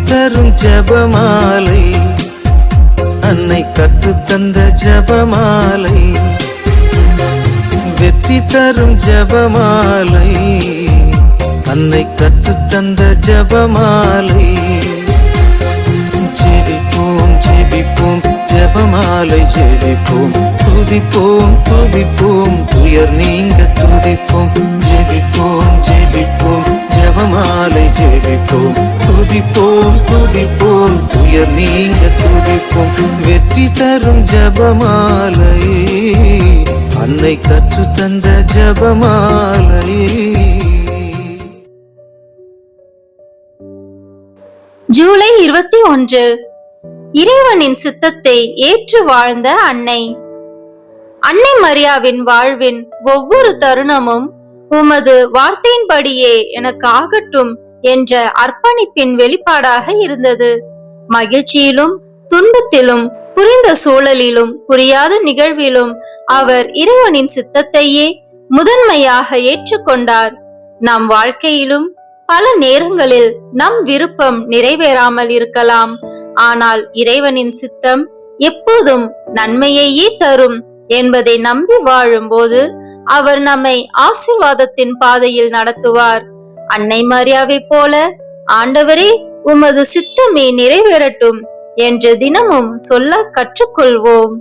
தரும் ஜெபமாலை, அன்னை கற்றுத்தந்த ஜெபமாலை, வெற்றி தரும் ஜெபமாலை, அன்னை கற்றுத்தந்த ஜெபமாலை. ஜெபிப்போம் ஜெபிப்போம் ஜெபமாலை ஜெபிப்போம், துதிப்போம் துதிப்போம் துயர் நீங்க துதிப்போம். ஜெபிப்போம் ஜெபிப்போம் ஜெபமாலை ஜெபிப்போம், துதிப்போம் துதிப்போம் துயர் நீங்க துதிப்போம். வெற்றி தரும் ஜெபமாலை, அன்னை கற்றுத்தந்த ஜெபமாலை. ஜூலை 21. இறைவனின் சித்தத்தை ஏற்று வாழ்ந்த அன்னை. அன்னை மரியாவின் வாழ்வின் ஒவ்வொரு தருணமும் உமது வார்த்தையின்படியே எனக்கு ஆகட்டும் என்ற அர்ப்பணிப்பின் வெளிப்பாடாக இருந்தது. மகிழ்ச்சியிலும் துன்பத்திலும், புரிந்த சூழலிலும் புரியாத நிகழ்விலும் அவர் இறைவனின் சித்தத்தையே முதன்மையாக ஏற்றுக்கொண்டார். நம் வாழ்க்கையிலும் பல நேரங்களில் நம் விருப்பம் நிறைவேறாமல் இருக்கலாம். ஆனால் இறைவனின் சித்தம் எப்போதும் நன்மையையே தரும் என்பதை நம்பி வாழும்போது அவர் நம்மை ஆசீர்வாதத்தின் பாதையில் நடத்துவார். அன்னை மரியாவை போல ஆண்டவரே உமது சித்தமே நிறைவேறட்டும் என்று தினமும் சொல்ல கற்றுக்கொள்வோம்.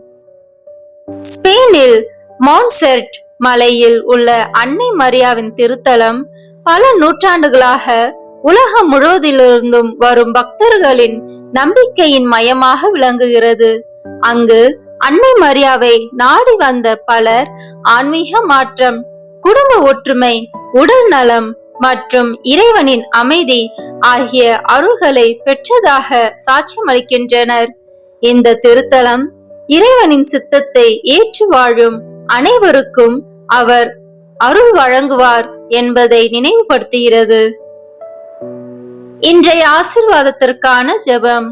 ஸ்பெயினில் மான்செர்ட் மலையில் உள்ள அன்னை மரியாவின் திருத்தலம் பல நூற்றாண்டுகளாக உலகம் முழுவதிலிருந்தும் வரும் பக்தர்களின் நம்பிக்கையின் மையமாக விளங்குகிறது. அங்கு அன்னை மரியாவை நாடி வந்த பலர் ஆன்மீக மாற்றம், குடும்ப ஒற்றுமை, உடல் நலம் மற்றும் இறைவனின் அமைதி ஆகிய அருள்களை பெற்றதாக சாட்சியமளிக்கின்றனர். இந்த திருத்தலம் இறைவனின் சித்தத்தை ஏற்று வாழும் அனைவருக்கும் அவர் அருள் வழங்குவார் என்பதை நினைவுபடுத்துகிறது. இன்றைய ஆசீர்வாதத்திற்கான ஜெபம்.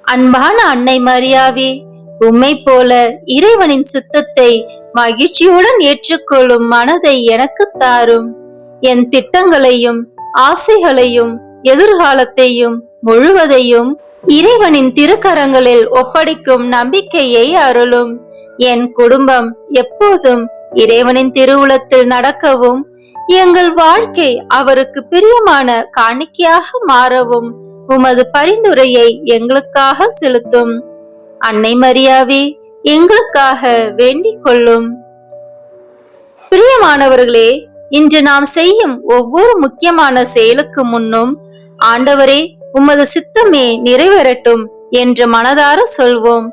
அன்பான அன்னை மரியாவே, உம்மை போல இறைவனின் சித்தத்தை மகிழ்ச்சியுடன் ஏற்றுக்கொள்ளும் மனதை எனக்கு தாரும். என் திட்டங்களையும் ஆசைகளையும் எதிர்காலத்தையும் முழுவதையும் இறைவனின் திருக்கரங்களில் ஒப்படைக்கும் நம்பிக்கையை அருளும். என் குடும்பம் எப்போதும் இறைவனின் திருவுளத்தில் நடக்கவும், எங்கள் வாழ்க்கை அவருக்கு பிரியமான காணிக்கையாக மாறவும் உமது பரிந்துரையை எங்களுக்காக செலுத்தும். அன்னை மரியாவே, எங்களுக்காக வேண்டிக் கொள்ளும். பிரியமானவர்களே, இன்று நாம் செய்யும் ஒவ்வொரு முக்கியமான செயலுக்கு முன்னும் ஆண்டவரே உமது சித்தமே நிறைவேறட்டும் என்று மனதார சொல்வோம்.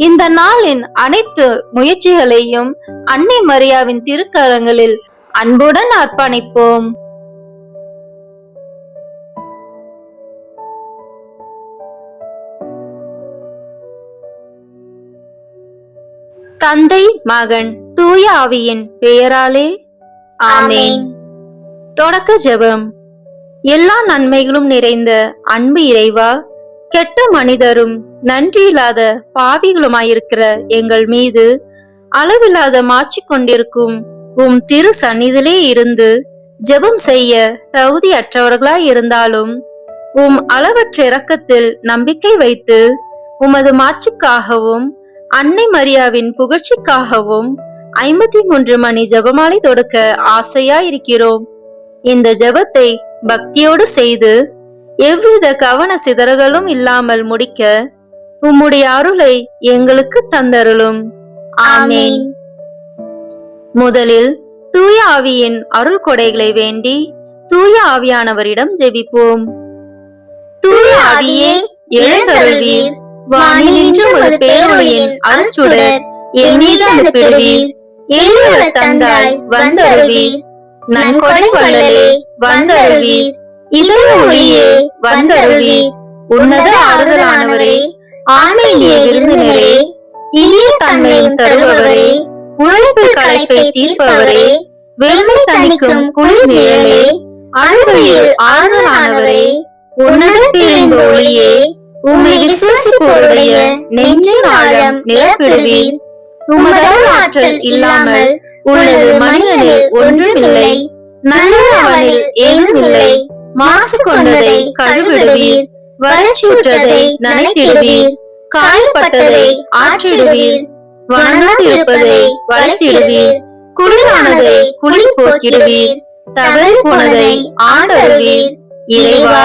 இந்த நாளின் அனைத்து முயற்சிகளையும் அன்னை மரியாவின் திருக்கரங்களில் அன்புடன் அர்ப்பணிப்போம். தந்தை, மகன், தூய ஆவியின் பெயராலே ஆமென். தொடக்க ஜெபம். எல்லா நன்மைகளும் நிறைந்த அன்பு இறைவா, கெட்ட மனிதரும் நன்றியில்லாத பாவிகளுமாயிருக்கிற எங்கள் மீது அளவில்லாத மாற்றி கொண்டிருக்கும் உம் திரு சந்நிதியிலே இருந்து ஜெபம் செய்ய தகுதியற்றவர்களாய் இருந்தாலும் உம் அளவற்ற இரக்கத்தில் நம்பிக்கை வைத்து உமது மாட்சிக்காகவும் அன்னை மரியாவின் புகழ்ச்சிக்காகவும் 53 மணி ஜெபமாலை தொடுக்க ஆசையாயிருக்கிறோம். இந்த ஜெபத்தை பக்தியோடு செய்து எவ்வித கவன சிதறல்களும் இல்லாமல் முடிக்க உம்முடைய அருளை எங்களுக்கு தந்தருளும். ஆமென். முதலில் தூய ஆவியின் அருள் கொடைகளை வேண்டி தூய ஆவியானவரிடம் ஜெபிப்போம். தூய ஆவியே, எழுந்தருள்வீர். வானினின்று ஒரு பேரொளியின் அருட்சுடர் என் மீது அனுப்பிடுவீர். எளியவர் தந்தாய் வந்தருள்வீர். நன்கொடை வள்ளலே வந்தருள்வீர். இதய ஒளியே வந்தருள்வீர். உன்னத ஆறுதலானவரே, ஆன்மீக விருந்தினரே, இனிய தன்மையும் தருபவரே, உழைப்பு களைப்பை தீர்ப்பவரே, வெண்மை தணிக்கும் குளிர் நிழலே, அழுகையில் ஆறுதலானவரே, உன்னத பேரின்ப ஒளியே, உம்மை விசுவாசிப்போருடைய நெஞ்சின் ஆழம் நிரப்பிடுவீர். உமது ஆற்றல் இல்லாமல் உள்ளது மனிதனில் ஒன்றுமில்லை. நல்லவனில் ஏதுமில்லை. மாசு கொண்டதை கழுவிடுவீர், வறட்சியுற்றதை நனைத்திடுவீர், காயப்பட்டதை ஆற்றிடுவீர், வணங்காதிருப்பதை வளைத்திடுவீர், குளிரானதை குளிர் போக்கிடுவீர், தவறி போனதை ஆண்டருவீர். இறைவா,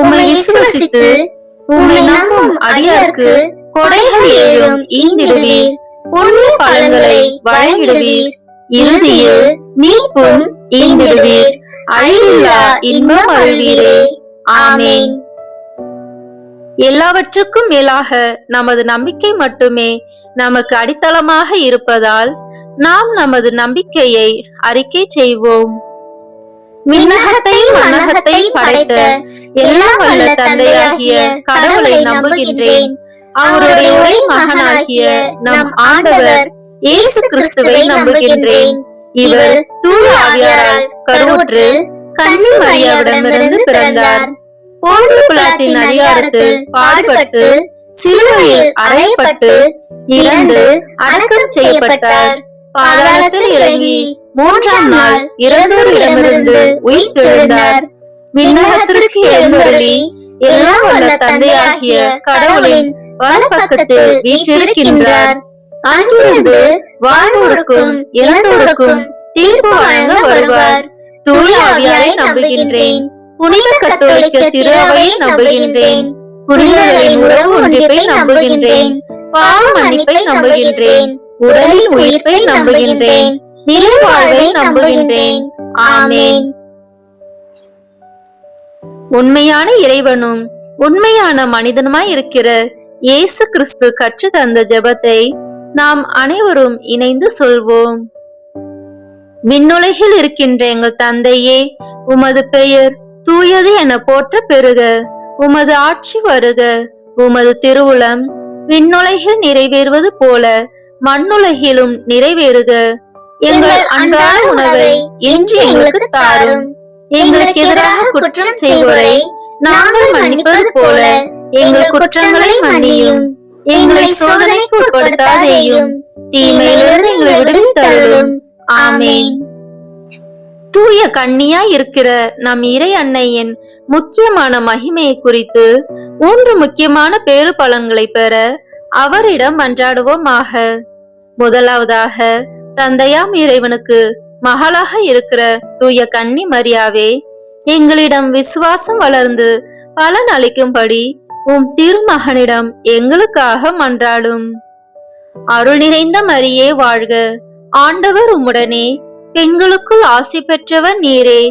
உம்மை விசுவசித்து உம்மை நம்பும் அடியார்க்கு கொடைகள் ஏழும் ஈந்திடுவீர், புண்ணிய பலன்களை வழங்கிடுவீர், இறுதியில் மீட்பும் ஈந்திடுவீர், அழிவில்லா இன்பம் அருள்வீரே. ஆமென். எல்லாவற்றுக்கும் மேலாக நமது நம்பிக்கை மட்டுமே நமக்கு அடித்தளமாக இருப்பதால் நாம் நமது நம்பிக்கையை அறிக்கை செய்வோம். விண்ணகத்தையும் மண்ணகத்தையும் படைத்த எல்லாம் வல்ல தந்தையாகிய கடவுளை நம்புகின்றேன். அவருடைய ஒரே மகனாகிய நம் ஆண்டவர் இயேசு கிறிஸ்துவை நம்புகின்றேன். இவர் தூய ஆவியாரால் கருவுற்று கன்னி மரியாவிடமிருந்து பிறந்தார். போன்று பிலாத்தின் அதிகாரத்தில் பாடுபட்டு சிலுவையில் அறையப்பட்டு இறந்து அடக்கம் செய்யப்பட்டார். பாதாளத்தில் இறங்கி மூன்றாம் நாள் இறந்தோரிடமிருந்து உயிர் தெழுந்தார். விண்ணகத்திற்கு எழுந்தருளி எல்லாம் வல்ல தந்தையாகிய கடவுளின் வலப்பக்கத்தில் வீற்றிருக்கின்றார். அங்கிருந்து வாழ்வோருக்கும் இறந்தோருக்கும் தீர்ப்பு வழங்க வருவார். தூய ஆவியாரை நம்புகின்றேன். புனித கத்தோலிக்க திரு அவையை நம்புகின்றேன். புனிதர்களின் உறவு ஒன்றிப்பை நம்புகின்றேன். பாவ மன்னிப்பை நம்புகின்றேன். உடலின் உயிர்ப்பை நம்புகின்றேன். நிலை வாழ்வை நம்புகின்றேன். ஆமென். உண்மையான இறைவனும் உண்மையான மனிதனுமாய் இருக்கிற இயேசு கிறிஸ்து கற்று தந்த ஜெபத்தை நாம் அனைவரும் இணைந்து சொல்வோம். விண்ணுலகில் இருக்கின்ற எங்கள் தந்தையே, உமது பெயர் தூயது என போற்ற பெறுக. உமது ஆட்சி வருக. உமது திருவுளம் விண்ணுலகில் நிறைவேறுவது போல மண்ணுலகிலும் நிறைவேறுக. எங்கள் அன்றாட உணவை இன்று எங்களுக்கு தாரும். எங்களுக்கு எதிராக குற்றம் செய்வோரை நாங்கள் மன்னிப்பது போல எங்கள் குற்றங்களை மன்னியும். எங்களை சோதனைக்கு உட்படுத்தாதேயும், தீமையிலிருந்து எங்களை விடுவித்தருளும். ஆமென். தூய கன்னியாய் இருக்கிற நம் இறை அன்னையின் முக்கியமான மகிமையை குறித்து 3 முக்கியமான பேறு பலன்களை பெற அவரிடம் மன்றாடுவோமாக. முதலாவதாக, தந்தையாம் இறைவனுக்கு மகளாக இருக்கிற தூய கன்னி மரியாவே, எங்களிடம் விசுவாசம் வளர்ந்து பலன் அளிக்கும்படி உம் திருமகனிடம் எங்களுக்காக மன்றாடும். அருள் நிறைந்த மரியே வாழ்க. ஆண்டவர் உம்முடனே, பெண்களுக்குள் ஆசி பெற்றவர் நீரே.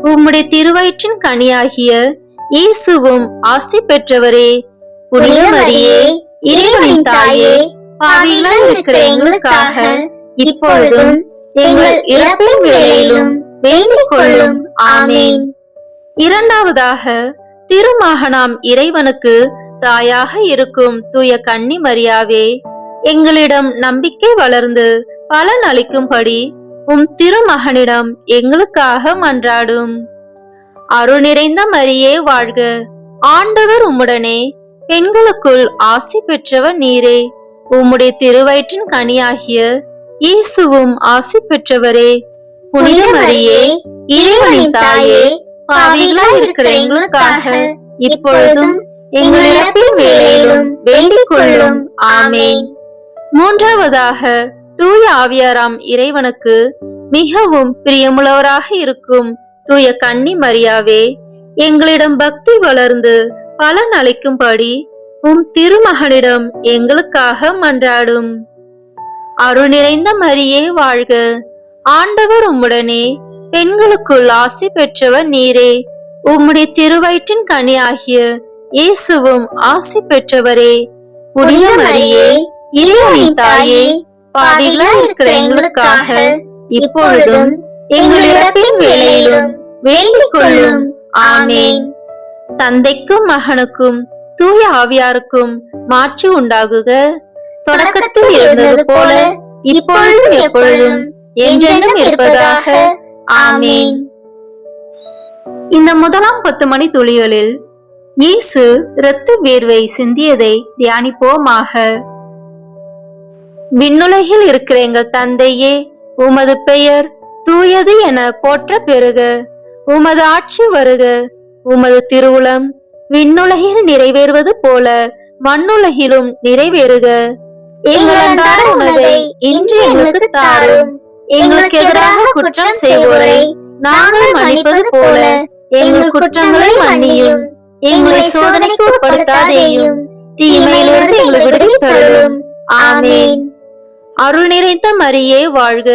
உம்முடைய திருவயிற்றின் கனியாகிய இயேசுவும் ஆசி பெற்றவரே. புனித மரியே, இறைவனின் தாயே, பாவிகளாய் இருக்கிற எங்களுக்காக இப்பொழுதும் எங்கள் இறப்பின் வேளையிலும் வேண்டிக் கொள்ளும். ஆமென். இரண்டாவதாக, திருமகனாம் இறைவனுக்கு தாயாக இருக்கும் தூய கன்னி மரியாவே, எங்களிடம் நம்பிக்கை வளர்ந்து பலன் அளிக்கும்படி உம் திருமகனிடம் எங்களுக்காக மன்றாடும். அருள் நிறைந்த மரியே வாழ்க. ஆண்டவர் உம்முடனே, பெண்களுக்குள் ஆசி பெற்றவர் நீரே. உம்முடைய திருவயிற்றின் கனியாகிய இயேசுவும் ஆசி பெற்றவரே. புனித மரியே, இறைவனின் தாயே, பாவிகளாய் இருக்கிற எங்களுக்காக இப்பொழுதும் எங்கள் இறப்பின் வேளையிலும் வேண்டிக் கொள்ளும். ஆமென். மூன்றாவதாக, தூய ஆவியாராம் இறைவனுக்கு மிகவும் பிரியமுள்ளவராக இருக்கும் தூய கன்னி மரியாவே, எங்களிடம் பக்தி வளர்ந்து பலன் அளிக்கும்படி உம் திருமகனிடம் எங்களுக்காக மன்றாடும். அருள் நிறைந்த மரியே வாழ்க. ஆண்டவர் உம்முடனே, பெண்களுக்குள் ஆசி பெற்றவர் நீரே. உம்முடைய திருவயிற்றின் கனியாகிய இயேசுவும் ஆசி பெற்றவரே. புனித மரியே, இறைவனின் தாயே, பாவிகளாய் இருக்கிற எங்களுக்காக இப்பொழுதும் எங்கள் இறப்பின் வேளையிலும் வேண்டிக் கொள்ளும். ஆமென். தந்தைக்கும் மகனுக்கும் தூய ஆவியாருக்கும் மாட்சி உண்டாகுக. தொடக்கத்தில் இருந்தது போல இப்பொழுதும் எப்பொழுதும் என்றென்றும் இருப்பதாக. ஆமென். இந்த முதலாம் 10 மணி துளிகளில் இயேசு இரத்த வேர்வை சிந்தியதை தியானிப்போமாக. விண்ணுலகில் இருக்கிற எங்கள் தந்தையே, உமது பெயர் தூயது என போற்ற பெறுக. உமது ஆட்சி வருக. உமது திருவுளம் விண்ணுலகில் நிறைவேறுவது போல மண்ணுலகிலும் நிறைவேறுக. எங்கள் அன்றாட உணவை இன்று எங்களுக்கு தாரும். எங்களுக்கு எதிராக குற்றம் செய்வோரை நாங்கள் மன்னிப்பது போல எங்கள் குற்றங்களை மன்னியும். எங்களை சோதனைக்கு உட்படுத்தாதேயும், தீமையிலிருந்து எங்களை விடுவித்தருளும். ஆமென். அருள் நிறைந்த மரியே வாழ்க,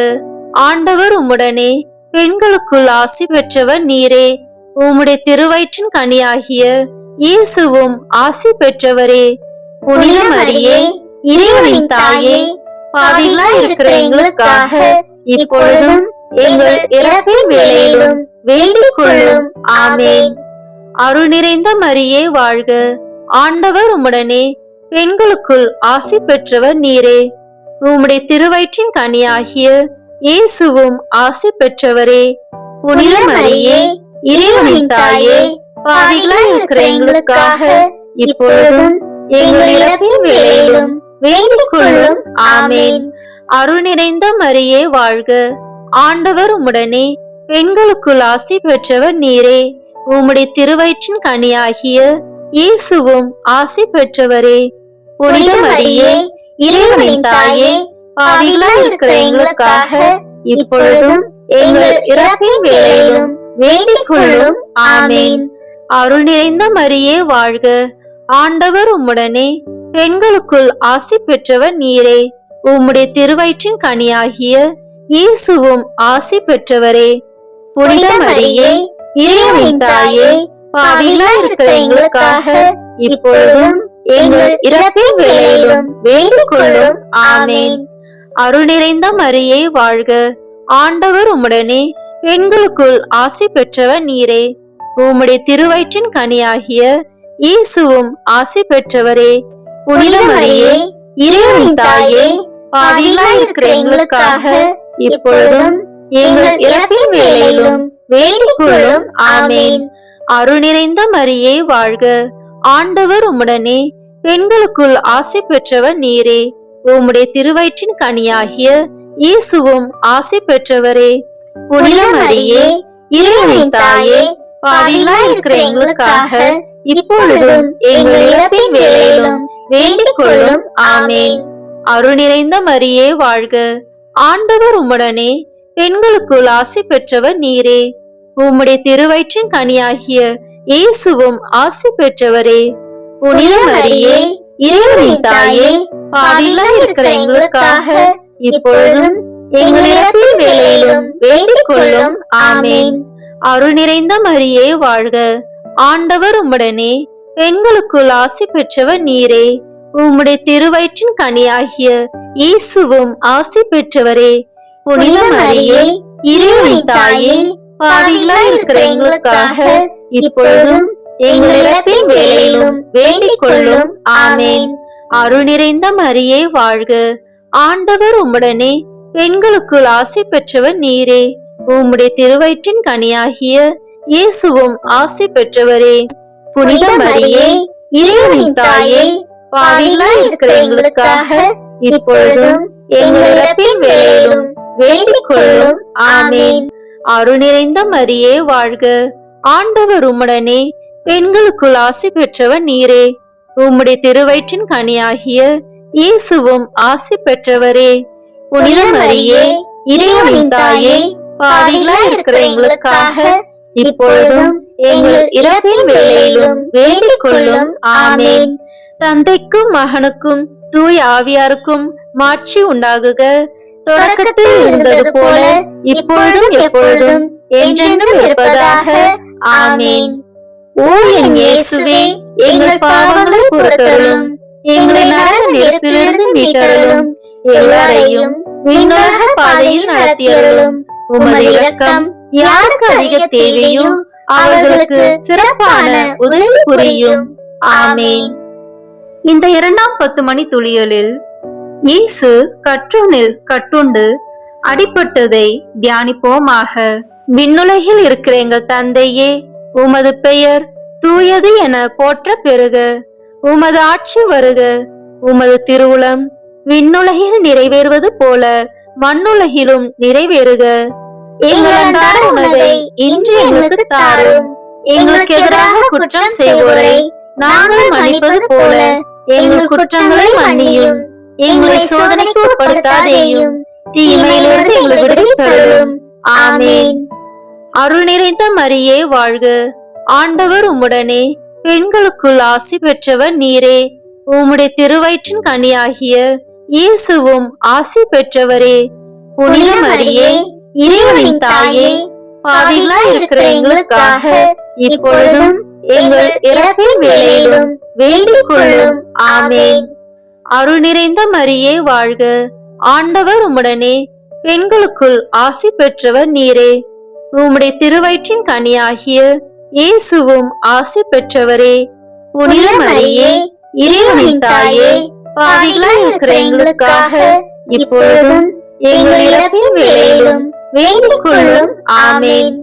ஆண்டவர் உம்முடனே, பெண்களுக்குள் ஆசி பெற்றவர் நீரே. உம்முடைய திருவயிற்றின் கனியாகிய இயேசுவும் ஆசி பெற்றவரே. புனித மரியே, இறைவனின் தாயே, பாவிகளாய் இருக்கிற எங்களுக்காக இப்பொழுதும் எங்கள் இறப்பின் வேளையிலும் வேண்டிக் கொள்ளும். ஆமென். அருள் நிறைந்த மரியே வாழ்க, ஆண்டவர் உம்முடனே, பெண்களுக்குள் ஆசி பெற்றவர் நீரே. உம்முடைய திருவயிற்றின் கனியாகிய இயேசுவும் ஆசி பெற்றவரே. புனித மரியே, இறைவனின் தாயே, பாவிகளாய் இருக்கிற எங்களுக்காக இப்பொழுதும் எங்கள் இறப்பின் வேளையிலும் வேண்டிக் கொள்ளும். ஆமென். அருள் நிறைந்த மரியே வாழ்க, ஆண்டவர் உம்முடனே, பெண்களுக்குள் ஆசி பெற்றவர் நீரே. உம்முடைய திருவயிற்றின் கனியாகிய இயேசுவும் ஆசி பெற்றவரே. புனித மரியே, இறைவனின் தாயே, பாவிகளாய் இருக்கிற எங்களுக்காக இப்பொழுதும் எங்கள் இறப்பின் வேளையிலும் வேண்டிக் கொள்ளும். ஆமென். அருள் நிறைந்த மரியே வாழ்க, ஆண்டவர் உம்முடனே, பெண்களுக்குள் ஆசி பெற்றவர் நீரே. உம்முடைய திருவயிற்றின் கனியாகிய இயேசுவும் ஆசி பெற்றவரே. புனித மரியே, இறைவனின் தாயே, பாவிகளாய் இருக்கிற எங்களுக்காக இப்பொழுதும் எங்கள் இறப்பின் வேளையிலும் வேண்டிக் கொள்ளும். ஆமென். அருள் நிறைந்த மரியே வாழ்க, ஆண்டவர் உம்முடனே, பெண்களுக்குள் ஆசி பெற்றவர் நீரே. உம்முடைய திருவயிற்றின் கனியாகிய இயேசுவும் ஆசி பெற்றவரே. புனித மரியே, இறைவனின் தாயே, பாவிகளாய் இருக்கிற எங்களுக்காக இப்பொழுதும் எங்கள் இறப்பின் வேளையிலும் வேண்டிக் கொள்ளும். ஆமென். அருள் நிறைந்த மரியே வாழ்க, ஆண்டவர் உம்முடனே, பெண்களுக்குள் ஆசி பெற்றவர் நீரே. உம்முடைய திருவயிற்றின் கனியாகிய இயேசுவும் ஆசி பெற்றவரே. புனித மரியே, இறைவனின் தாயே, பாவிகளாய் இருக்கிற எங்களுக்காக இப்பொழுதும் எங்கள் இறப்பின் வேளையிலும் வேண்டிக் கொள்ளும். ஆமென். அருள் நிறைந்த மரியே வாழ்க, ஆண்டவர் உம்முடனே, பெண்களுக்குள் ஆசி பெற்றவர் நீரே. உம்முடைய திருவயிற்றின் கனியாகிய இயேசுவும் ஆசி பெற்றவரே. புனித மரியே, இறைவனின் தாயே, பாவிகளாய் இருக்கிற எங்களுக்காக இப்பொழுதும் எங்கள் இறப்பின் வேளையிலும் வேண்டிக் கொள்ளும். ஆமென். அருள் நிறைந்த மரியே வாழ்க, ஆண்டவர் உம்முடனே, பெண்களுக்குள் ஆசி பெற்றவர் நீரே. உம்முடைய திருவயிற்றின் கனியாகிய இயேசுவும் ஆசி பெற்றவரே. புனித மரியே, இறைவனின் தாயே, பாவிகளாய் இருக்கிற எங்களுக்காக இப்பொழுதும் எங்கள் இறப்பின் வேளையிலும் வேண்டிக் கொள்ளும். ஆமென். அருள் நிறைந்த மரியே வாழ்க, ஆண்டவர் உம்முடனே, பெண்களுக்குள் ஆசி பெற்றவர் நீரே. உம்முடைய திருவயிற்றின் கனியாகிய இயேசுவும் ஆசி பெற்றவரே. புனித மரியே, இறைவனின் தாயே, பாவிகளாய் இருக்கிற எங்களுக்காக இப்பொழுதும் எங்கள் இறப்பின் வேளையிலும் வேண்டிக் கொள்ளும். ஆமென். அருள் நிறைந்த மரியே வாழ்க, ஆண்டவர் உம்முடனே, பெண்களுக்குள் ஆசி பெற்றவர் நீரே. உம்முடைய திருவயிற்றின் கனியாகிய இயேசுவும் ஆசி பெற்றவரே. புனித மரியே, இறைவனின் தாயே, பாவிகளாய் இருக்கிற எங்களுக்காக இப்பொழுதும் எங்கள் இறப்பின் வேளையிலும் வேண்டிக் கொள்ளும். ஆமென். தந்தைக்கும் மகனுக்கும் தூய ஆவியாருக்கும் மாட்சி உண்டாகுக. தொடக்கத்தில் இருந்தது போல இப்பொழுதும் எப்பொழுதும் என்றென்றும் இருப்பதாக. ஆமென். ஓ என் இயேசுவே, எங்கள் பாவங்களை பொறுத்தருளும், எங்களை நரக நெருப்பிலிருந்து மீட்டருளும், எல்லாரையும் விண்ணுலக பாதையில் நடத்தியருளும். உமது இரக்கம் யாருக்கு அதிக தேவையோ அவர்களுக்கு சிறப்பான உதவி புரியும். ஆமென். இந்த 2ஆம் 10 மணி துளிகளில் இயேசு கற்றோனில் கட்டுண்டு அடிபட்டதை தியானிப்போமாக. விண்ணுலகில் இருக்கிற எங்கள் தந்தையே, உமது பெயர் தூயது என போற்ற பெறுக. உமது ஆட்சி வருக. உமது திருவுளம் விண்ணுலகில் நிறைவேறுவது போல மண்ணுலகிலும் நிறைவேறுக. எங்கள் அன்றாட உணவை இன்று எங்களுக்கு தாரும். எங்களுக்கு எதிராக குற்றம் செய்வோரை நாங்கள் மன்னிப்பது போல எங்கள் குற்றங்களை மன்னியும். எங்களை சோதனைக்கு உட்படுத்தாதேயும், தீமையிலிருந்து எங்களை விடுவித்தருளும். ஆமென். அருள் நிறைந்த மரியே வாழ்க, ஆண்டவர் உம்முடனே, பெண்களுக்குள் ஆசி பெற்றவர் நீரே. உம்முடைய திருவயிற்றின் கனியாகிய இயேசுவும் ஆசி பெற்றவரே. புனித மரியே, இறைவனின் தாயே, பாவிகளாய் இருக்கிற எங்களுக்காக இப்பொழுதும் எங்கள் இறப்பின் வேளையிலும் வேண்டிக் கொள்ளும். ஆமென். அருள் நிறைந்த மரியே வாழ்க, ஆண்டவர் உம்முடனே, பெண்களுக்குள் ஆசி பெற்றவர் நீரே. உம்முடைய திருவயிற்றின் கனியாகிய இயேசுவும் ஆசி பெற்றவரே. புனித மரியே, இறைவனின் தாயே, பாவிகளாய் இருக்கிற எங்களுக்காக இப்பொழுதும் எங்கள் இறப்பின் வேளையிலும் வேண்டிக் கொள்ளும். ஆமென்.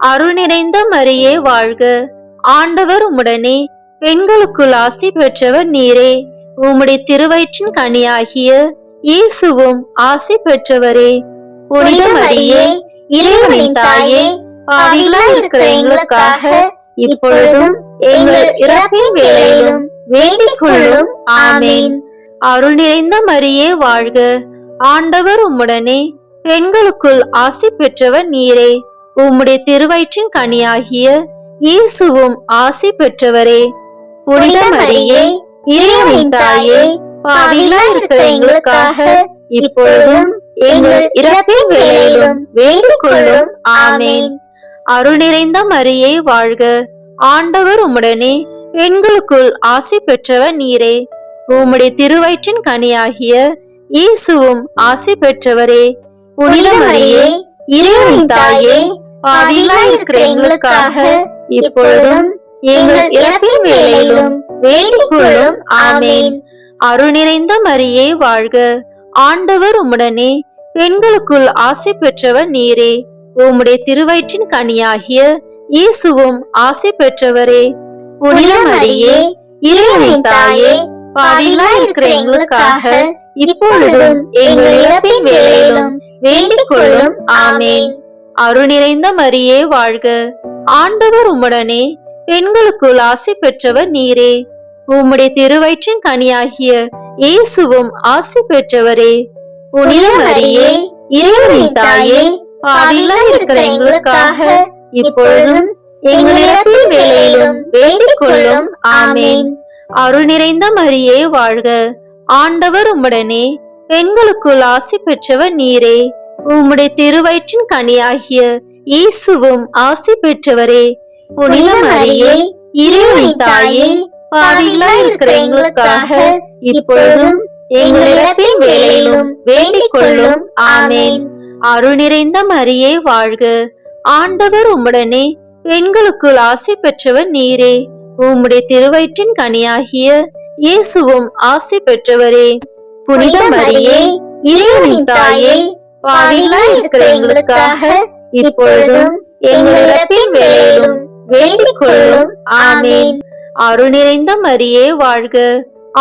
அருள் நிறைந்த மரியே வாழ்க, ஆண்டவர் உம்முடனே, பெண்களுக்குள் ஆசி பெற்றவர் நீரே. உம்முடைய திருவயிற்றின் கனியாகிய இயேசுவும் ஆசி பெற்றவரே. புனித மரியே, இறைவனின் தாயே, பாவிகளாய் இருக்கிற எங்களுக்காக இப்பொழுதும் எங்கள் இறப்பின் வேளையிலும் வேண்டிக் கொள்ளும். ஆமென். அருள் நிறைந்த மரியே வாழ்க, ஆண்டவர் உம்முடனே, பெண்களுக்குள் ஆசி பெற்றவர் நீரே. உம்முடைய திருவயிற்றின் கனியாகிய இயேசுவும் ஆசி பெற்றவரே. புனித மரியே, இறைவனின் தாயே, பாவிகளாய் இருக்கிற எங்களுக்காக இப்பொழுதும் எங்கள் இறப்பின் வேளையிலும் வேண்டிக் கொள்ளும். ஆமென். அருள் நிறைந்த மரியே வாழ்க, ஆண்டவர் உம்முடனே, பெண்களுக்குள் ஆசி பெற்றவர் நீரே. உம்முடைய திருவயிற்றின் கனியாகிய இயேசுவும் ஆசி பெற்றவரே. புனித மரியே, இறைவனின் தாயே, பாவிகளாய் இருக்கிற எங்களுக்காக இப்பொழுதும் எங்கள் இறப்பின் வேளையிலும் வேண்டிக் கொள்ளும். ஆமென். அருள் நிறைந்த மரியே வாழ்க, ஆண்டவர் உம்முடனே, பெண்களுக்குள் ஆசி பெற்றவர் நீரே. உம்முடைய திருவயிற்றின் கனியாகிய இயேசுவும் ஆசி பெற்றவரே. புனித மரியே, இறைவனின் தாயே, பாவிகளாய் இருக்கிற எங்களுக்காக இப்பொழுதும் எங்கள் இறப்பின் வேளையிலும் வேண்டிக் கொள்ளும். ஆமென். அருள் நிறைந்த மரியே வாழ்க, ஆண்டவர் உம்முடனே, பெண்களுக்குள் ஆசி பெற்றவர் நீரே. உம்முடைய திருவயிற்றின் கனியாகிய இயேசுவும் ஆசி பெற்றவரே. புனித மரியே, இறைவனின் தாயே, பாவிகளாய் இருக்கிற எங்களுக்காக இப்பொழுதும் எங்கள் இறப்பின் வேளையிலும் வேண்டிக் கொள்ளும். ஆமென். அருள் நிறைந்த மரியே வாழ்க, ஆண்டவர் உம்முடனே, பெண்களுக்குள் ஆசி பெற்றவர் நீரே. உம்முடைய திருவயிற்றின் கனியாகிய இயேசுவும் ஆசி பெற்றவரே. புனித மரியே, இறைவனின் தாயே, பாவிகளாய் இருக்கிற எங்களுக்காக இப்பொழுதும் எங்கள் இறப்பின் வேளையிலும் வேண்டிக் கொள்ளும். ஆமென். அருள் நிறைந்த மரியே வாழ்க, ஆண்டவர் உம்முடனே, பெண்களுக்குள் ஆசி பெற்றவர் நீரே. உம்முடைய திருவயிற்றின் கனியாகிய இயேசுவும் ஆசி பெற்றவரே. புனித மரியே, இறைவனின் தாயே, பாவிகளாய் இருக்கிற எங்களுக்காக இப்பொழுதும் எங்கள் இறப்பின் வேளையிலும் வேண்டிக் கொள்ளும். ஆமென். அருள் நிறைந்த மரியே வாழ்க,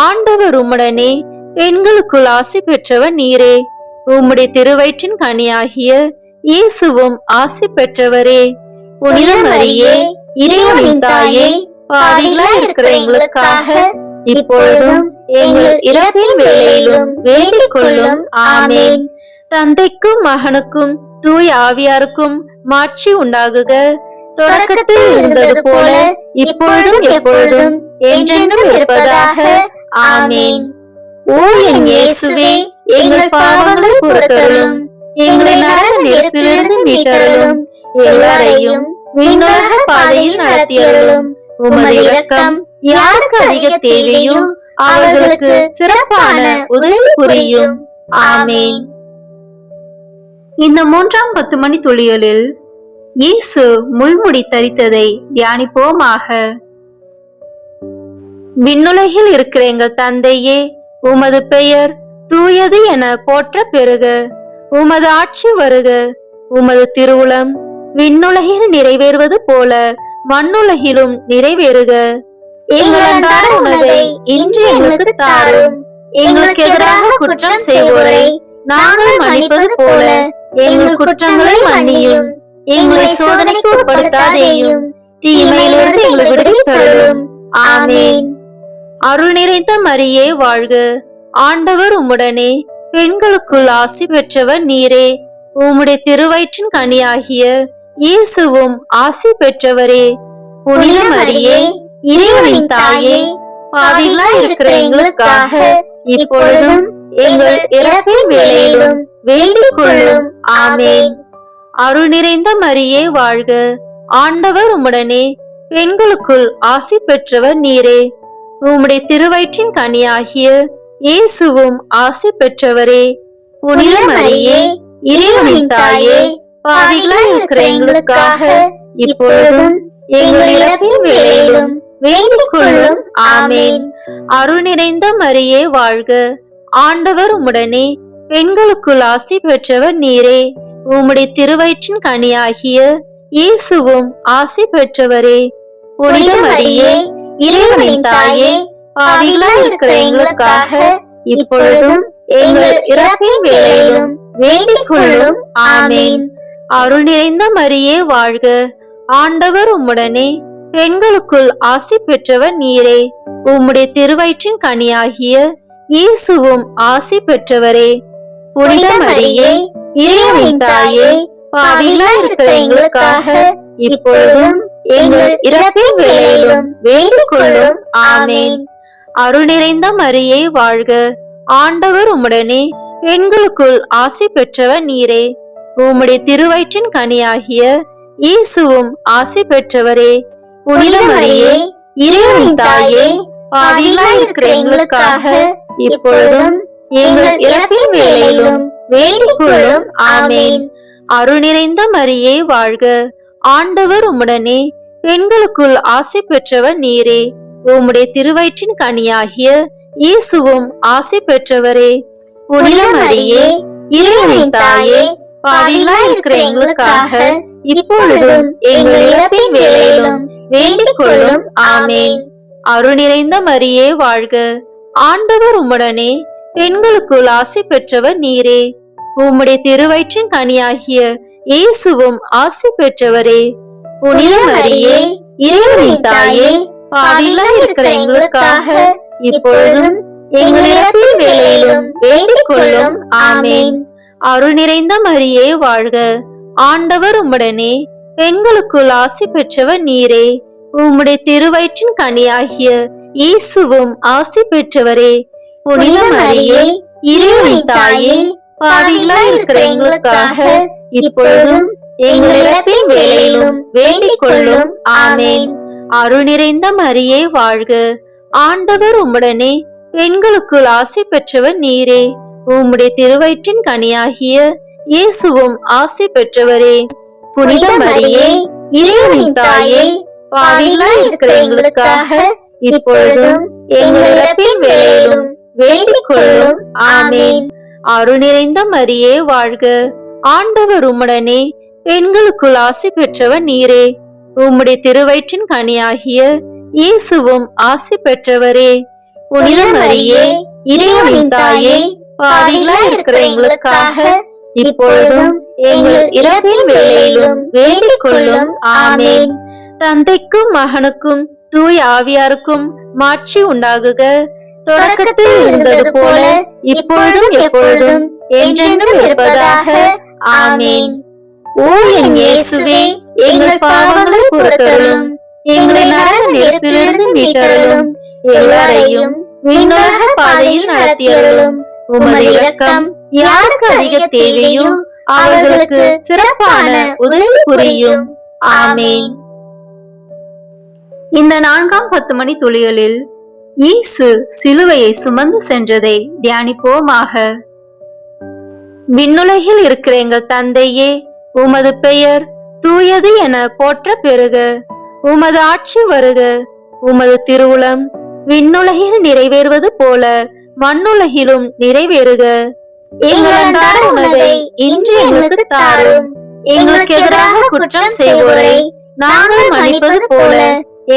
ஆண்டவர் உம்முடனே, பெண்களுக்குள் ஆசி பெற்றவர் நீரே. உம்முடைய திருவயிற்றின் கனியாகிய இயேசுவும் ஆசி பெற்றவரே. புனித மரியே, இறைவனின் தாயே, பாவிகளாய் இருக்கிற எங்களுக்காக இப்பொழுதும் எங்கள் இறப்பின் வேளையிலும் வேண்டிக் கொள்ளும். ஆமென். தந்தைக்கும் மகனுக்கும் தூய ஆவியாருக்கும் மாட்சி உண்டாகுக. தொடக்கத்தில் இருந்தது போல இப்பொழுதும் எப்பொழுதும் என்றென்றும் இருப்பதாக. ஆமென். ஓ என் இயேசுவே, எங்கள் பாவங்களை பொறுத்தருளும், எங்களை நரக நெருப்பிலிருந்து மீட்டருளும், எல்லாரையும் விண்ணுலக பாதையில் நடத்தியருளும். உமது இரக்கம் யாருக்கு அதிக தேவையோ அவர்களுக்கு சிறப்பான உதவி புரியும். ஆமென். இந்த 3ஆம் 10 மணி துளிகளில் இயேசு முள்முடி தரித்ததை தியானிப்போமாக. விண்ணுலகில் இருக்கிற எங்கள் தந்தையே, உமது பெயர் தூயது என போற்ற பெறுக. உமது ஆட்சி வருக. உமது திருவுளம் விண்ணுலகில் நிறைவேறுவது போல மண்ணுலகிலும் நிறைவேறுக. எங்கள் அன்றாட உணவை இன்று எங்களுக்கு தாரும். எங்களுக்கு எதிராக குற்றம் செய்வோரை நாங்கள் மன்னிப்பது போல எங்கள் குற்றங்களை மன்னியும். எங்களை சோதனைக்கு உட்படுத்தாதேயும், தீமையிலிருந்து எங்களை விடுவித்தருளும். ஆமென். அருள் நிறைந்த மரியே வாழ்க, ஆண்டவர் உம்முடனே, பெண்களுக்குள் ஆசி பெற்றவர் நீரே. உம்முடைய திருவயிற்றின் கனியாகிய இயேசுவும் ஆசி பெற்றவரே. புனித மரியே, இறைவனின் தாயே, பாவிகளாய் இருக்கிற எங்களுக்காக இப்பொழுதும் எங்கள் இறப்பின் வேளையிலும் வேண்டிக் கொள்ளும். ஆமென். அருள் நிறைந்த மரியே வாழ்க, ஆண்டவர் உம்முடனே, பெண்களுக்குள் ஆசி பெற்றவர் நீரே. உம்முடைய திருவயிற்றின் கனியாகிய இயேசுவும் ஆசி பெற்றவரே. புனித மரியே, இறைவனின் தாயே, பாவிகளாய் இருக்கிற எங்களுக்காக இப்பொழுதும் எங்கள் இறப்பின் வேளையிலும் வேண்டிக் கொள்ளும். ஆமென். அருள் நிறைந்த மரியே வாழ்க, ஆண்டவர் உம்முடனே, பெண்களுக்குள் ஆசி பெற்றவர் நீரே. உம்முடைய திருவயிற்றின் கனியாகிய இயேசுவும் ஆசி பெற்றவரே. புனித மரியே, இறைவனின் தாயே, பாவிகளாய் இருக்கிற எங்களுக்காக இப்பொழுதும் எங்கள் இறப்பின் வேளையிலும் வேண்டிக் கொள்ளும். ஆமென். அருள் நிறைந்த மரியே வாழ்க, ஆண்டவர் உம்முடனே, பெண்களுக்குள் ஆசி பெற்றவர் நீரே. உம்முடைய திருவயிற்றின் கனியாகிய இயேசுவும் ஆசி பெற்றவரே. புனித மரியே, இறைவனின் தாயே, பாவிகளாய் இருக்கிற எங்களுக்காக இப்பொழுதும் எங்கள் இறப்பின் வேளையிலும் வேண்டிக் கொள்ளும். ஆமென். அருள் நிறைந்த மரியே வாழ்க, ஆண்டவர் உம்முடனே, பெண்களுக்குள் ஆசி பெற்றவர் நீரே. உம்முடைய திருவயிற்றின் கனியாகிய இயேசுவும் ஆசி பெற்றவரே. புனித மரியே, இறைவனின் தாயே, பாவிகளாய் இருக்கிற எங்களுக்காக இப்பொழுதும் எங்கள் இறப்பின் வேளையிலும் வேண்டிக் கொள்ளும். ஆமென். அருள் நிறைந்த மரியே வாழ்க, ஆண்டவர் உம்முடனே, பெண்களுக்குள் ஆசி பெற்றவர் நீரே. உம்முடைய திருவயிற்றின் கனியாகிய இயேசுவும் ஆசி பெற்றவரே. புனித மரியே, இறைவனின் தாயே, பாவிகளாய் இருக்கிற எங்களுக்காக இப்பொழுதும் எங்கள் இறப்பின் வேளையிலும் வேண்டிக் கொள்ளும். ஆமென். அருள் நிறைந்த மரியே வாழ்க, ஆண்டவர் உம்முடனே, பெண்களுக்குள் ஆசி பெற்றவர் நீரே. உம்முடைய திருவயிற்றின் கனியாகிய இயேசுவும் ஆசி பெற்றவரே. புனித மரியே, இறைவனின் தாயே, பாவிகளாய் இருக்கிற எங்களுக்காக இப்பொழுதும் எங்கள் இறப்பின் வேளையிலும் வேண்டிக் கொள்ளும். ஆமென். அருள் நிறைந்த மரியே வாழ்க, ஆண்டவர் உம்முடனே, பெண்களுக்குள் ஆசி பெற்றவர் நீரே. உம்முடைய திருவயிற்றின் கனியாகிய இயேசுவும் ஆசி பெற்றவரே. புனித மரியே, இறைவனின் தாயே, பாவிகளாய் இருக்கிற எங்களுக்காக இப்பொழுதும் எங்கள் இறப்பின் வேளையிலும் வேண்டிக் கொள்ளும். ஆமென். அருள் நிறைந்த மரியே வாழ்க, ஆண்டவர் உம்முடனே, பெண்களுக்குள் ஆசி பெற்றவர் நீரே. உம்முடைய திருவயிற்றின் கனியாகிய இயேசுவும் ஆசி பெற்றவரே. புனித மரியே, இறைவனின் தாயே, பாவிகளாய் இருக்கிற எங்களுக்காக இப்பொழுதும் எங்கள் இறப்பின் வேளையிலும் வேண்டிக் கொள்ளும். ஆமென். அருள் நிறைந்த மரியே வாழ்க, ஆண்டவர் உம்முடனே, பெண்களுக்குள் ஆசி பெற்றவர் நீரே. உம்முடைய திருவயிற்றின் கனியாகிய இயேசுவும் ஆசி பெற்றவரே. புனித மரியே, இறைவனின் தாயே, பாவிகளாய் இருக்கிற எங்களுக்காக இப்பொழுதும் எங்கள் இறப்பின் வேளையிலும் வேண்டிக் கொள்ளும். ஆமென். தந்தைக்கும் மகனுக்கும் தூய ஆவியாருக்கும் மாட்சி உண்டாகுக. தொடக்கத்தில் இருந்தது போல இப்பொழுதும் எப்பொழுதும் என்றென்றும் இருப்பதாக. ஆமென். ஓ என் இயேசுவே, எங்கள் பாவங்களை பொறுத்தருளும், எங்களை நரக நெருப்பிலிருந்து மீட்டருளும், எல்லாரையும் விண்ணுலக பாதையில் நடத்தியருளும். உமது இரக்கம் யாருக்கு அதிக தேவையோ அவர்களுக்கு சிறப்பான உதவி புரியும். ஆமென். இந்த 4ஆம் 10 மணி துளிகளில் இயேசு சிலுவையை சுமந்து சென்றதை தியானிப்போமாக. விண்ணுலகில் இருக்கிற எங்கள் தந்தையே, உமது பெயர் தூயது என போற்ற பெறுக. உமது ஆட்சி வருக. உமது திருவுளம் விண்ணுலகில் நிறைவேறுவது போல மண்ணுலகிலும் நிறைவேறுக. எங்கள் அன்றாட உணவை இன்று எங்களுக்கு தாரும். எங்களுக்கு எதிராக குற்றம் செய்வோரை நாங்கள் மன்னிப்பது போல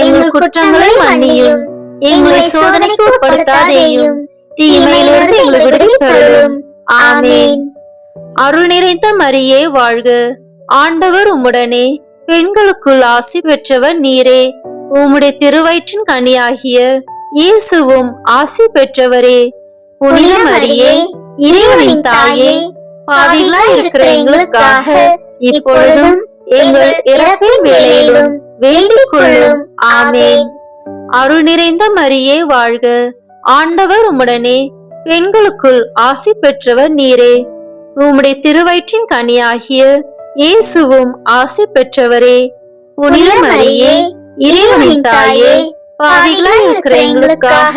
எங்கள் குற்றங்களை மன்னியும். எங்களை சோதனைக்கு உட்படுத்தாதேயும், தீமையிலிருந்து எங்களை விடுவித்தருளும். ஆமென். அருள் நிறைந்த மரியே வாழ்க, ஆண்டவர் உம்முடனே, பெண்களுக்குள் ஆசி பெற்றவர் நீரே. உம்முடைய திருவயிற்றின் கனியாகிய இயேசுவும் ஆசி பெற்றவரே. புனித மரியே, இறைவனின் தாயே, பாவிகளாய் இருக்கிற எங்களுக்காக இப்பொழுதும் எங்கள் இறப்பின் வேளையிலும் வேண்டிக் கொள்ளும். ஆமென். அருள் நிறைந்த மரியே வாழ்க. ஆண்டவர் உம்முடனே. பெண்களுக்குள் ஆசி பெற்றவர் நீரே. உம்முடைய திருவயிற்றின் கனியாகிய இயேசுவும் ஆசி பெற்றவரே. புனித மரியே, இறைவனின் தாயே, பாவிகளாய் இருக்கிற எங்களுக்காக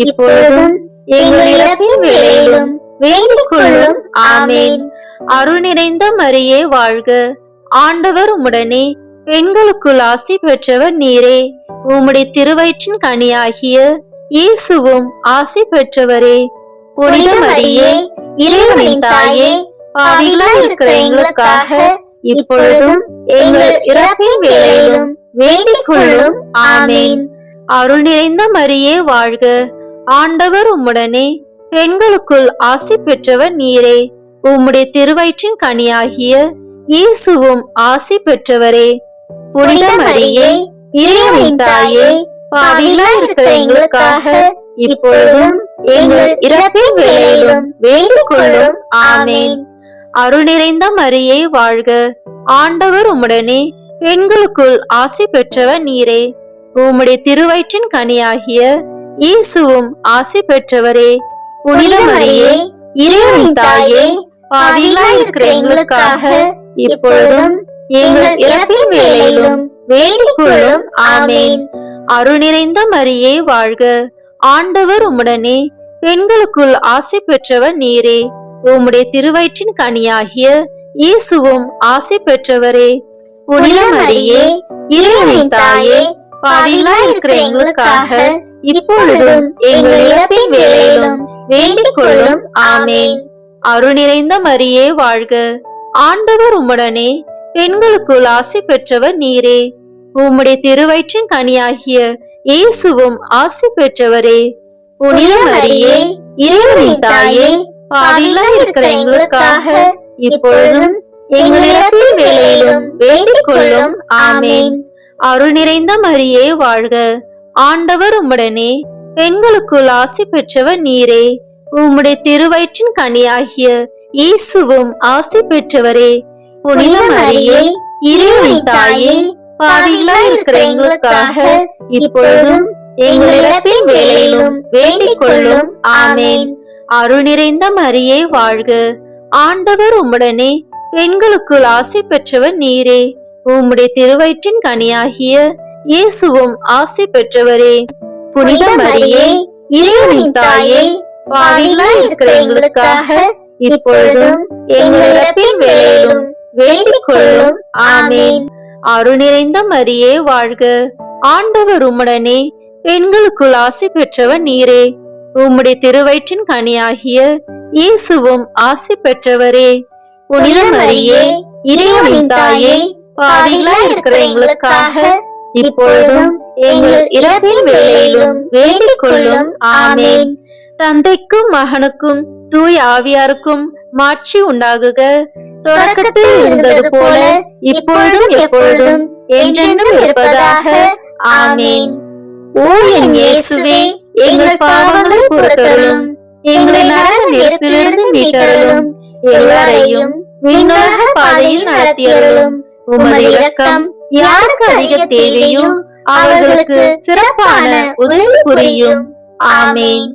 இப்பொழுதும் எங்கள் இறப்பின் வேளையிலும் வேண்டிக் கொள்ளும். ஆமென். அருள் நிறைந்த மரியே வாழ்க. ஆண்டவர் உம்முடனே. பெண்களுக்குள் ஆசி பெற்றவர் நீரே. உம்முடைய திருவயிற்றின் கனியாகிய இயேசுவும் ஆசி பெற்றவரே. புனித மரியே, இறைவனின் தாயே, பாவிகளாய் இருக்கிற எங்களுக்காக இப்பொழுதும் எங்கள் இறப்பின் வேளையிலும் வேண்டிக் கொள்ளும். ஆமென். அருள் நிறைந்த மரியே வாழ்க. ஆண்டவர் உம்முடனே. பெண்களுக்குள் ஆசி பெற்றவர் நீரே. உம்முடைய திருவயிற்றின் கனியாகிய இயேசுவும் ஆசி பெற்றவரே. புனித மரியே, இறைவனின் தாயே, பாவிகளாய் இருக்கிற எங்களுக்காக இப்பொழுதும் எங்கள் இறப்பின் வேளையிலும் வேண்டிக் கொள்ளும். ஆமென். அருள் நிறைந்த மரியே வாழ்க. ஆண்டவர் உம்முடனே. பெண்களுக்குள் ஆசி பெற்றவர் நீரே. உம்முடைய திருவயிற்றின் கனியாகிய இயேசுவும் ஆசி பெற்றவரே. புனித மரியே, இறைவனின் தாயே, பாவிகளாய் இருக்கிற எங்களுக்காக இப்பொழுதும் எங்கள் இறப்பின் வேளையிலும் வேண்டிக் கொள்ளும். ஆமென். அருள் நிறைந்த மரியே வாழ்க. ஆண்டவர் உம்முடனே. பெண்களுக்குள் ஆசி பெற்றவர் நீரே. உம்முடைய திருவயிற்றின் கனியாகிய இயேசுவும் ஆசி பெற்றவரே. புனித மரியே, இறைவனின் தாயே, பாவிகளாய் இருக்கிற எங்களுக்காக இப்பொழுதும் எங்கள் இறப்பின் வேளையிலும் வேண்டிக் கொள்ளும். ஆமென். அருள் நிறைந்த மரியே வாழ்க. ஆண்டவர் உம்முடனே. பெண்களுக்குள் ஆசி பெற்றவர் நீரே. உம்முடைய திருவயிற்றின் கனியாகிய இயேசுவும் ஆசி பெற்றவரே. புனித மரியே, இறைவனின் தாயே, பாவிகளாய் இருக்கிற எங்களுக்காக இப்பொழுதும் எங்கள் இறப்பின் வேளையிலும் வேண்டிக் கொள்ளும். ஆமென். அருள் நிறைந்த மரியே வாழ்க. ஆண்டவர் உம்முடனே. பெண்களுக்குள் ஆசி பெற்றவர் நீரே. உம்முடைய திருவயிற்றின் கனியாகிய இயேசுவும் ஆசி பெற்றவரே. புனித மரியே, இறைவனின் தாயே, பாவிகளாய் இருக்கிற எங்களுக்காக இப்பொழுதும் எங்கள் இறப்பின் வேளையிலும் வேண்டிக் கொள்ளும். ஆமென். அருள் நிறைந்த மரியே வாழ்க. ஆண்டவர் உம்முடனே. பெண்களுக்குள் ஆசி பெற்றவர் நீரே. உம்முடைய திருவயிற்றின் கனியாகிய இயேசுவும் ஆசி பெற்றவரே. புனித மரியே, இறைவனின் தாயே, பாவிகளாய் இருக்கிற எங்களுக்காக இப்பொழுதும் எங்கள் இறப்பின் வேளையிலும் வேண்டிக் கொள்ளும். ஆமென். அருள் நிறைந்த மரியே வாழ்க. ஆண்டவர் உம்முடனே. பெண்களுக்குள் ஆசி பெற்றவர் நீரே. உம்முடைய திருவயிற்றின் கனியாகிய இயேசுவும் ஆசி பெற்றவரே. புனித மரியே, இறைவனின் தாயே, பாவிகளாய் இருக்கிற எங்களுக்காக இப்பொழுதும் எங்கள் இறப்பின் வேளையிலும் வேண்டிக் கொள்ளும். ஆமென். தந்தைக்கும் மகனுக்கும் தூய ஆவியாருக்கும் மாட்சி உண்டாகுக. தொடக்கத்தில் இருந்தது போல இப்பொழுதும் எப்பொழுதும் என்றென்றும் இருப்பதாக. ஆமென். ஓ என் இயேசுவே, எங்கள் பாவங்களை பொறுத்தருளும். எங்களை நரக நெருப்பிலிருந்து மீட்டருளும். எல்லாரையும் விண்ணுலக பாதையில் நடத்தியருளும். உமது இரக்கம் யாருக்கு அதிக தேவையோ அவர்களுக்கு சிறப்பான உதவி புரியும். ஆமென்.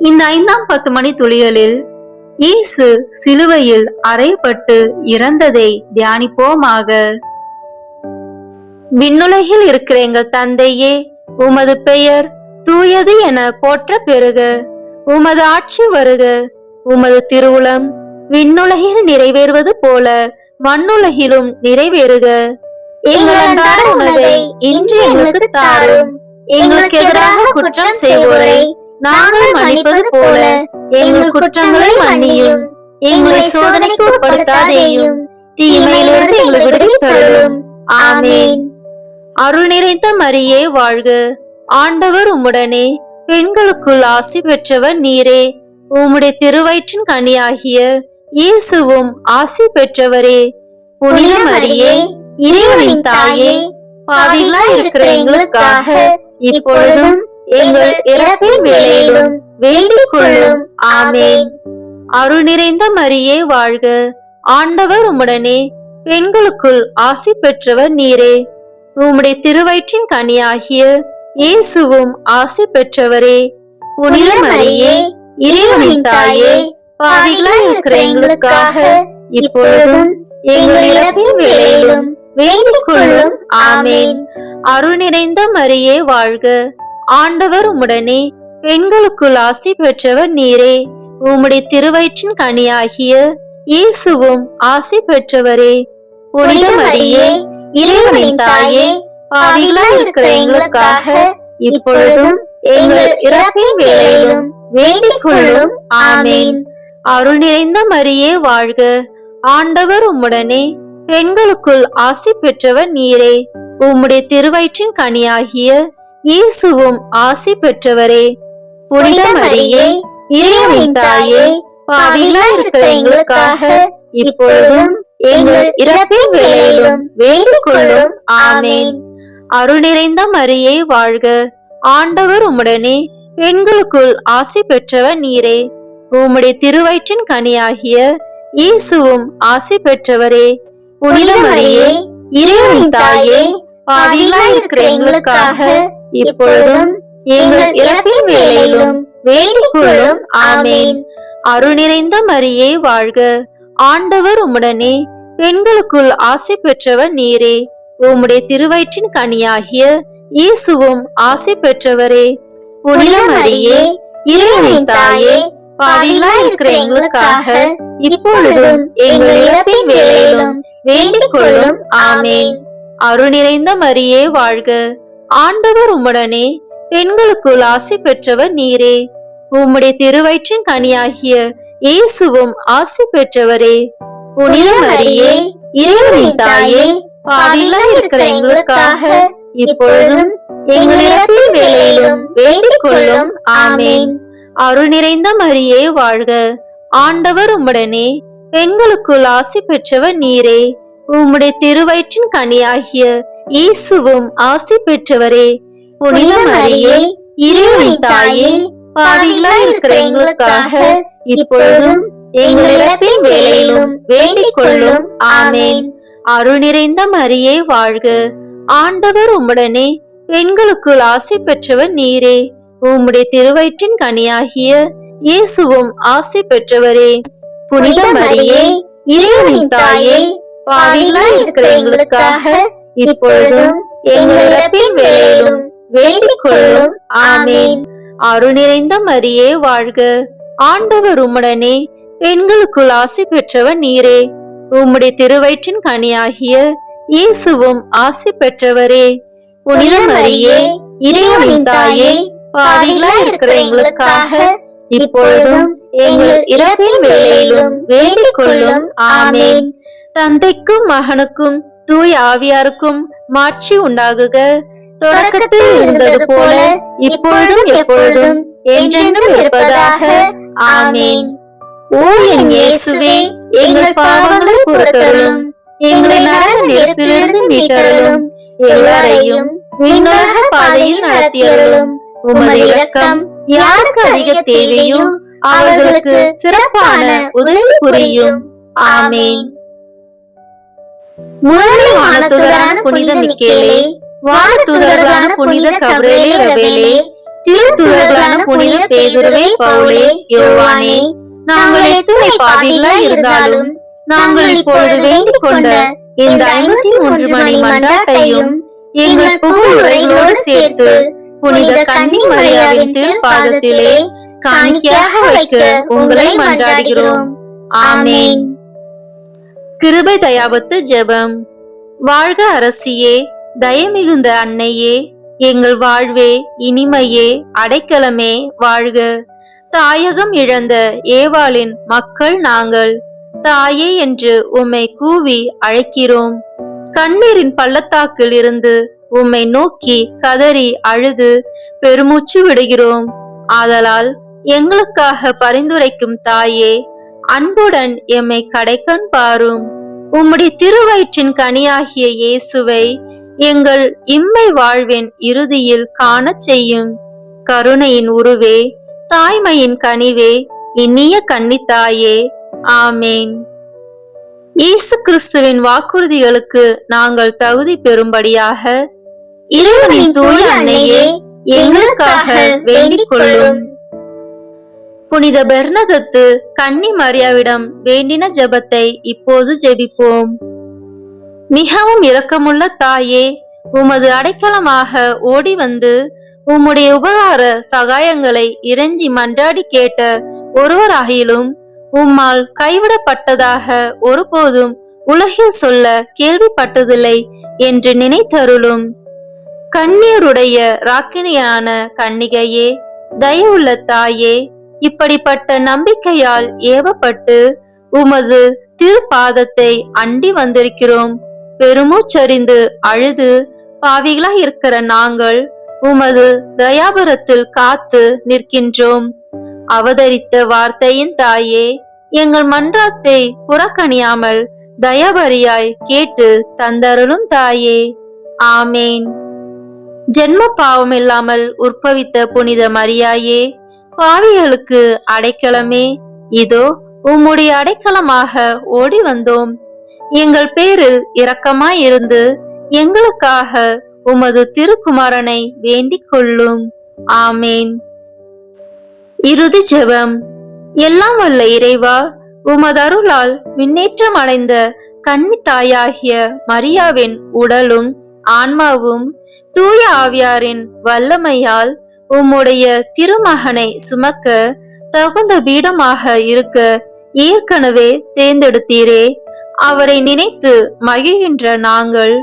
இந்த 5ஆம் 10 மணி துளிகளில் இயேசு சிலுவையில் அறையப்பட்டு இறந்ததை தியானிப்போமாக. விண்ணுலகில் இருக்கிற எங்கள் தந்தையே, உமது பெயர் தூயது என போற்ற பெறுக. உமது ஆட்சி வருக. உமது திருவுளம் விண்ணுலகில் நிறைவேறுவது போல மண்ணுலகிலும் நிறைவேறுக. எங்கள் அன்றாட உணவை இன்று எங்களுக்கு தாரும். எங்களுக்கு எதிராக குற்றம் செய்வோரை நாங்கள் மன்னிப்பது போல எங்கள் குற்றங்களை மன்னியும். எங்களை சோதனைக்கு உட்படுத்தாதேயும், தீமையிலிருந்து எங்களை விடுவித்தருளும். ஆமென். அருள் நிறைந்த மரியே வாழ்க. ஆண்டவர் உம்முடனே. பெண்களுக்குள் ஆசி பெற்றவர் நீரே. உம்முடைய திருவயிற்றின் கனியாகிய இயேசுவும் ஆசி பெற்றவரே. புனித மரியே, இறைவனின் தாயே, பாவிகளாய் இருக்கிற எங்களுக்காக இப்பொழுதும் எங்கள் இறப்பின் வேளையிலும் வேண்டிக் கொள்ளும். ஆமென். அருள் நிறைந்த மரியே வாழ்க, ஆண்டவர் உம்முடனே, பெண்களுக்குள் ஆசி பெற்றவர் நீரே. உம்முடைய திருவயிற்றின் கனியாகிய இயேசுவும் ஆசி பெற்றவரே. புனித மரியே, இறைவனின் தாயே, பாவிகளாய் இருக்கிற எங்களுக்காக இப்பொழுதும் எங்கள் இறப்பின் வேளையிலும் வேண்டிக் கொள்ளும். ஆமென். அருள் நிறைந்த மரியே வாழ்க, ஆண்டவர் உம்முடனே, பெண்களுக்குள் ஆசி பெற்றவர் நீரே. உம்முடைய திருவயிற்றின் கனியாகிய இயேசுவும் ஆசி பெற்றவரே. புனித மரியே, இறைவனின் தாயே, பாவிகளாய் இருக்கிற எங்களுக்காக இப்பொழுதும் எங்கள் இறப்பின் வேளையிலும் வேண்டிக் கொள்ளும். ஆமென். அருள் நிறைந்த மரியே வாழ்க, ஆண்டவர் உம்முடனே, பெண்களுக்குள் ஆசி பெற்றவர் நீரே. உம்முடைய திருவயிற்றின் கனியாகிய இயேசுவும் ஆசி பெற்றவரே. புனித மரியே, இறைவனின் தாயே, பாவிகளாய் இருக்கிற எங்களுக்காக இப்பொழுதும் எங்கள் இறப்பின் வேளையிலும் வேண்டிக் கொள்ளும். ஆமென். அருள் நிறைந்த மரியே வாழ்க, ஆண்டவர் உம்முடனே, பெண்களுக்குள் ஆசி பெற்றவர் நீரே. உம்முடைய திருவயிற்றின் கனியாகிய இயேசுவும் ஆசி பெற்றவரே. புனித மரியே, இறைவனின் தாயே, பாவிகளாய் இருக்கிற எங்களுக்காக இப்பொழுதும் எங்கள் இறப்பின் வேளையிலும் வேண்டிக் கொள்ளும். ஆமென். அருள் நிறைந்த மரியே வாழ்க, ஆண்டவர் உம்முடனே, பெண்களுக்குள் ஆசி பெற்றவர் நீரே. உம்முடைய திருவயிற்றின் கனியாகிய இயேசுவும் ஆசி பெற்றவரே. புனித மரியே, இறைவனின் தாயே, பாவிகளாய் இருக்கிற எங்களுக்காக இப்பொழுதும் எங்கள் இறப்பின் வேளையிலும் வேண்டிக் கொள்ளும். ஆமென். அருள் நிறைந்த மரியே வாழ்க, ஆண்டவர் உம்முடனே, பெண்களுக்குள் ஆசி பெற்றவர் நீரே. உம்முடைய திருவயிற்றின் கனியாகிய இயேசுவும் ஆசி பெற்றவரே. புனித மரியே, இறைவனின் தாயே, பாவிகளாய் இருக்கிற எங்களுக்காக இப்பொழுதும் எங்கள் இறப்பின் வேளையிலும் வேண்டிக் கொள்ளும். ஆமென். அருள் நிறைந்த மரியே வாழ்க, ஆண்டவர் உம்முடனே, பெண்களுக்குள் ஆசி பெற்றவர் நீரே. உம்முடைய திருவயிற்றின் கனியாகிய இயேசுவும் ஆசி பெற்றவரே. புனித மரியே, இறைவனின் தாயே, பாவிகளாய் இருக்கிற எங்களுக்காக இப்பொழுதும் எங்கள் இறப்பின் வேளையிலும் வேண்டிக் கொள்ளும். ஆமென். அருள் நிறைந்த மரியே வாழ்க, ஆண்டவர் உம்முடனே, பெண்களுக்குள் ஆசி பெற்றவர் நீரே. உம்முடைய திருவயிற்றின் கனியாகிய இயேசுவும் ஆசி பெற்றவரே. புனித மரியே, இறைவனின் தாயே, பாவிகளாய் இருக்கிற எங்களுக்காக இப்பொழுதும் எங்கள் இறப்பின் வேளையிலும் வேண்டிக் கொள்ளும். ஆமென். அருள் நிறைந்த மரியே வாழ்க, ஆண்டவர் உம்முடனே, பெண்களுக்குள் ஆசி பெற்றவர் நீரே. உம்முடைய திருவயிற்றின் கனியாகிய இயேசுவும் ஆசி பெற்றவரே. புனித மரியே, இறைவனின் தாயே, பாவிகளாய் இருக்கிற எங்களுக்காக இப்பொழுதும் எங்கள் இறப்பின் வேளையிலும் வேண்டிக் கொள்ளும். ஆமென். தந்தைக்கும் மகனுக்கும் தூய ஆவியாருக்கும் மாட்சி உண்டாகுக. தொடக்கத்தில் இருந்தது போல இப்பொழுதும் எப்பொழுதும் என்றென்றும் இருப்பதாக. ஆமென். ஓ என் இயேசுவே, எங்கள் பாவங்களை பொறுத்தருளும், எங்களை நரக நெருப்பிலிருந்து மீட்டருளும், எல்லாரையும் விண்ணுலக பாதையில் நடத்தியருளும். உமது இரக்கம் யாருக்கு அதிக தேவையோ அவர்களுக்கு சிறப்பான உதவி புரியும். ஆமென். முதல் வானதூதரான புனித மிக்கேலே, வானதூதர்களான புனித கபிரியேலே, ரபேலே, திருத்தூதர்களான புனித பேதுருவே, பவுலே, யோவானே, நாங்கள் எத்துணை பாவிகளாய் இருந்தாலும் நாங்கள் இப்பொழுது வேண்டிக் கொண்ட இந்த 53 மணி மன்றாட்டையும் எங்கள் புகழ் உரைகளோடு சேர்த்து புனித கன்னி மரியாவின் திருப்பாதத்திலே காணிக்கையாக வைக்க உங்களை மன்றாடுகிறோம். ஆமென். கிருபை தயாபத்து ஜெபம். வாழ்க அரசியே, தயமிகுந்த அன்னையே, எங்கள் வாழ்வே, இனிமையே, அடைக்கலமே, வாழ்க. தாயகம் இழந்த ஏவாளின் மக்கள் நாங்கள், தாயே என்று உம்மை கூவி அழைக்கிறோம். கண்ணீரின் பள்ளத்தாக்கில் இருந்து உம்மை நோக்கி கதறி அழுது பெருமூச்சு விடுகிறோம். ஆதலால் எங்களுக்காக பரிந்துரைக்கும் தாயே, அன்புடன் எம்மை கடைக்கண் பாரும். உம்முடைய திருவயிற்றின் கனியாகிய இயேசுவை எங்கள் இம்மை வாழ்வின் இறுதியில் காணச் செய்யும். கருணையின் உருவே, தாய்மையின் கனிவே, இனிய கன்னித்தாயே, ஆமேன். இயேசு கிறிஸ்துவின் வாக்குறுதிகளுக்கு நாங்கள் தகுதி பெறும்படியாக இறைவனின் தூய அன்னையே எங்களுக்காக வேண்டிக் கொள்ளும். புனித பெர்னதத்து கன்னி மரியாவிடம் வேண்டின ஜெபத்தை இப்போது ஜெபிப்போம். மிகவும் இரக்கமுள்ள தாயே, உமது அடைக்கலமாக ஓடி வந்து உம்முடைய உபகார சகாயங்களை இறைஞ்சி மன்றாடி கேட்ட ஒருவராகிலும் உம்மால் கைவிடப்பட்டதாக ஒருபோதும் உலகில் சொல்ல கேள்விப்பட்டதில்லை என்று நினைத்தருளும். கண்ணீருடைய ராக்கினியான கன்னிகையே, தயவுள்ள தாயே, இப்படிப்பட்ட நம்பிக்கையால் ஏவப்பட்டு உமது திருப்பாதத்தை அண்டி வந்திருக்கிறோம். பெருமூச்சறிந்து அழுது பாவிகளாய் இருக்கிற நாங்கள் உமது தயாபரத்தில் காத்து நிற்கின்றோம். அவதரித்த வார்த்தையின் தாயே, எங்கள் மன்றாத்தை புறக்கணியாமல் தயாபரியாய் கேட்டு தந்தருளும் தாயே, ஆமேன். ஜென்ம பாவமில்லாமல் உற்பவித்த புனித மரியாயே, பாவிகளுக்கு அடைக்கலமே, இதோ உம்முடைய அடைக்கலமாக ஓடி வந்தோம். எங்கள் பேரில் இரக்கமாயிருந்து எங்களுக்காக உமது திருக்குமாரனை வேண்டிக் கொள்ளும். ஆமேன். இறுதி ஜெபம். எல்லாம் வல்ல இறைவா, உமது அருளால் விண்ணேற்றம் அடைந்த கன்னி தாயாகிய மரியாவின் உடலும் ஆன்மாவும் தூய ஆவியாரின் வல்லமையால் உம்முடைய திருமகனை சுமக்க தகுந்த பீடமாக இருக்க ஏற்கனவே தேர்ந்தெடுத்தீரே. அவரை நினைத்து மகிழ்கின்ற நாங்கள்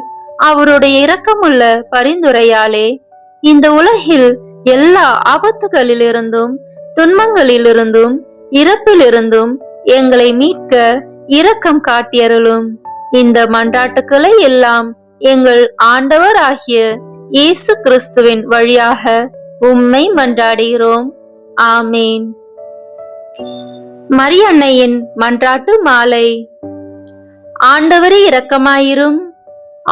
அவருடைய இரக்கமுள்ள பரிந்துரையாலே இந்த உலகில் எல்லா ஆபத்துகளிலிருந்தும் துன்பங்களிலிருந்தும் இறப்பிலிருந்தும் எங்களை மீட்க இரக்கம் காட்டியருளும். இந்த மன்றாட்டுக்களை எல்லாம் எங்கள் ஆண்டவர் ஆகிய இயேசு கிறிஸ்துவின் வழியாக உம்மை மன்றாடுகிறோம். ஆமேன். மரியன்னையின் மன்றாட்டு மாலை. ஆண்டவரே இரக்கமாயிரும்,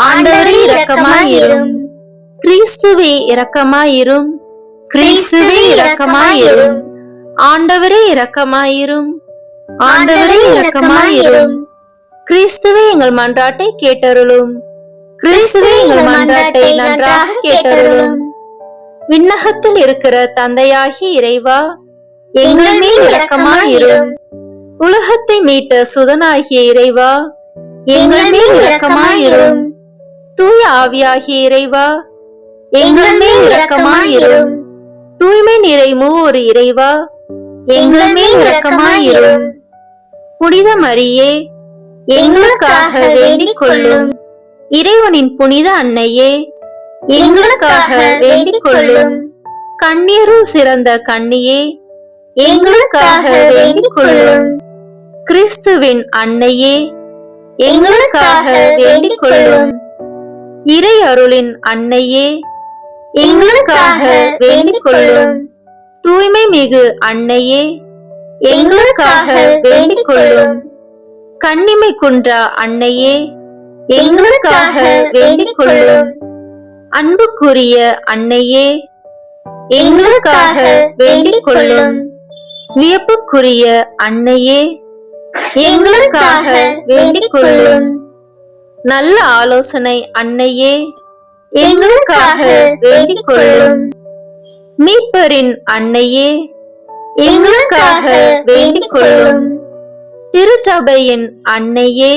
ஆண்டவரே இரக்கமாயிரும், கிறிஸ்துவே இரக்கமாயிரும், கிறிஸ்துவே இரக்கமாயிரும், ஆண்டவரே இரக்கமாயிரும், ஆண்டவரே இரக்கமாயிரும், கிறிஸ்துவே எங்கள் மன்றாட்டை கேட்டருளும், கிறிஸ்துவே எங்கள் மன்றாட்டை நன்றாக கேட்டருளும். விண்ணகத்தில் இருக்கிற தந்தையாகிய இறைவா, எங்கள் மேல் இரக்கமாயிரும். உலகத்தை மீட்ட சுதனாகிய இறைவா, எங்கள் மேல் இரக்கமாயிரும். தூய ஆவியாகிய இறைவா, எங்கள் மேல் இரக்கமாயிரும். தூய்மை நிறை மூவொரு இறைவா, எங்கள் மேல் இரக்கமாயிரும். புனித மரியே, எங்களுக்காக வேண்டிக் கொள்ளும். இறைவனின் புனித அன்னையே, எங்களுக்காக வேண்டிக் கொள்ளும். கண்ணீருள் சிறந்த கன்னியே, எங்களுக்காக வேண்டிக் கொள்ளும். கிறிஸ்துவின் அன்னையே, எங்களுக்காக வேண்டிக் கொள்ளும். இறை அருளின் அன்னையே, எங்களுக்காக வேண்டிக் கொள்ளும். தூய்மை மிகு அன்னையே, எங்களுக்காக வேண்டிக் கொள்ளும். கன்னிமை குன்றா அன்னையே, எங்களுக்காக வேண்டிக் கொள்ளும். அன்புக்குரிய அன்னையே, எங்களுக்காக வேண்டிக் கொள்ளும். வியப்புக்குரிய அன்னையே, எங்களுக்காக வேண்டிக் கொள்ளும். நல்ல ஆலோசனை அன்னையே, எங்களுக்காக வேண்டிக் கொள்ளும். மீட்பரின் அன்னையே, எங்களுக்காக வேண்டிக் கொள்ளும். திருச்சபையின் அன்னையே,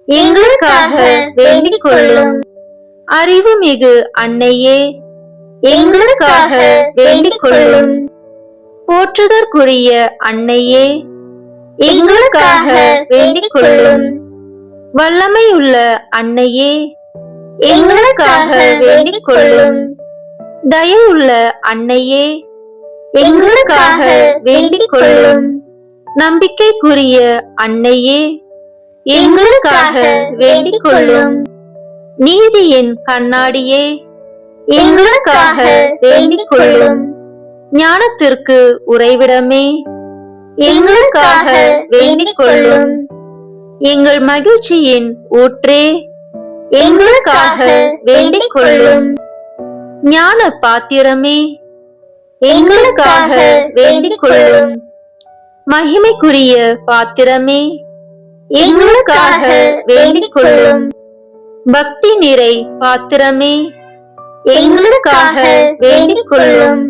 எங்களுக்காக வேண்டிக் கொள்ளும். அறிவுமிகு அன்னையே, எங்களுக்காக வேண்டிக் கொள்ளும். போற்றுதற்குரிய அன்னையே, எங்களுக்காக வேண்டிக் கொள்ளும். வல்லமையுள்ள அன்னையே, எங்களுக்காக வேண்டிக் கொள்ளும். தயவுள்ள அன்னையே, எங்களுக்காக வேண்டிக் கொள்ளும். நம்பிக்கைக்குரிய அன்னையே, எங்களுக்காக வேண்டிக் கொள்ளும். நீதியின் கண்ணாடியே, எங்களுக்காக வேண்டிக் கொள்ளும். ஞானத்திற்கு உறைவிடமே, எங்களுக்காக வேண்டிக் கொள்ளும். எங்கள் மகிழ்ச்சியின் ஊற்றே, எங்களுக்காக வேண்டிக் கொள்ளும். ஞான பாத்திரமே, எங்களுக்காக வேண்டிக் கொள்ளும். மகிமைக்குரிய பாத்திரமே, எங்களுக்காக வேண்டிக் கொள்ளும். பக்தி நிறை பாத்திரமே, எங்களுக்காக வேண்டிக் கொள்ளும்.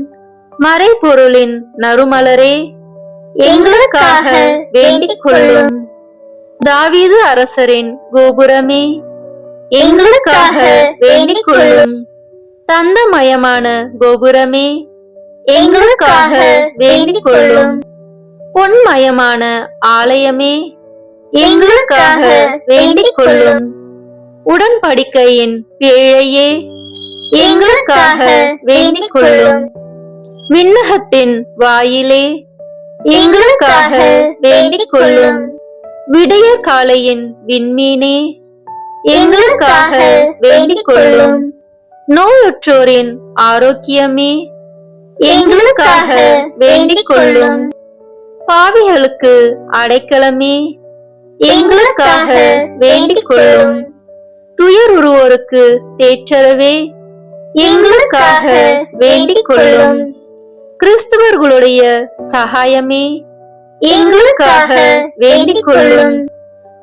மறைபொருளின் நறுமலரே, எங்களுக்காக வேண்டிக் கொள்ளும். தாவீது அரசரின் கோபுரமே, எங்களுக்காக வேண்டிக் கொள்ளும். தந்தமயமான கோபுரமே, எங்களுக்காக வேண்டிக் கொள்ளும். பொன்மயமான ஆலயமே, எங்களுக்காக வேண்டிக் கொள்ளும். உடன்படிக்கையின் பேழையே, எங்களுக்காக வேண்டிக் கொள்ளும். விண்ணகத்தின் வாயிலே, எங்களுக்காக வேண்டிக் கொள்ளும். விடிய காலையின் விண்மீனே, எங்களுக்காக வேண்டிக் கொள்ளும். நோயுற்றோரின் ஆரோக்கியமே, எங்களுக்காக வேண்டிக் கொள்ளும். பாவிகளுக்கு அடைக்கலமே, எங்களுக்காக வேண்டிக் கொள்ளும். துயருறுவோருக்கு தேற்றரவே, எங்களுக்காக வேண்டிக் கொள்ளும். கிறிஸ்தவர்களுடைய சகாயமே, எங்களுக்காக வேண்டிக் கொள்ளும்.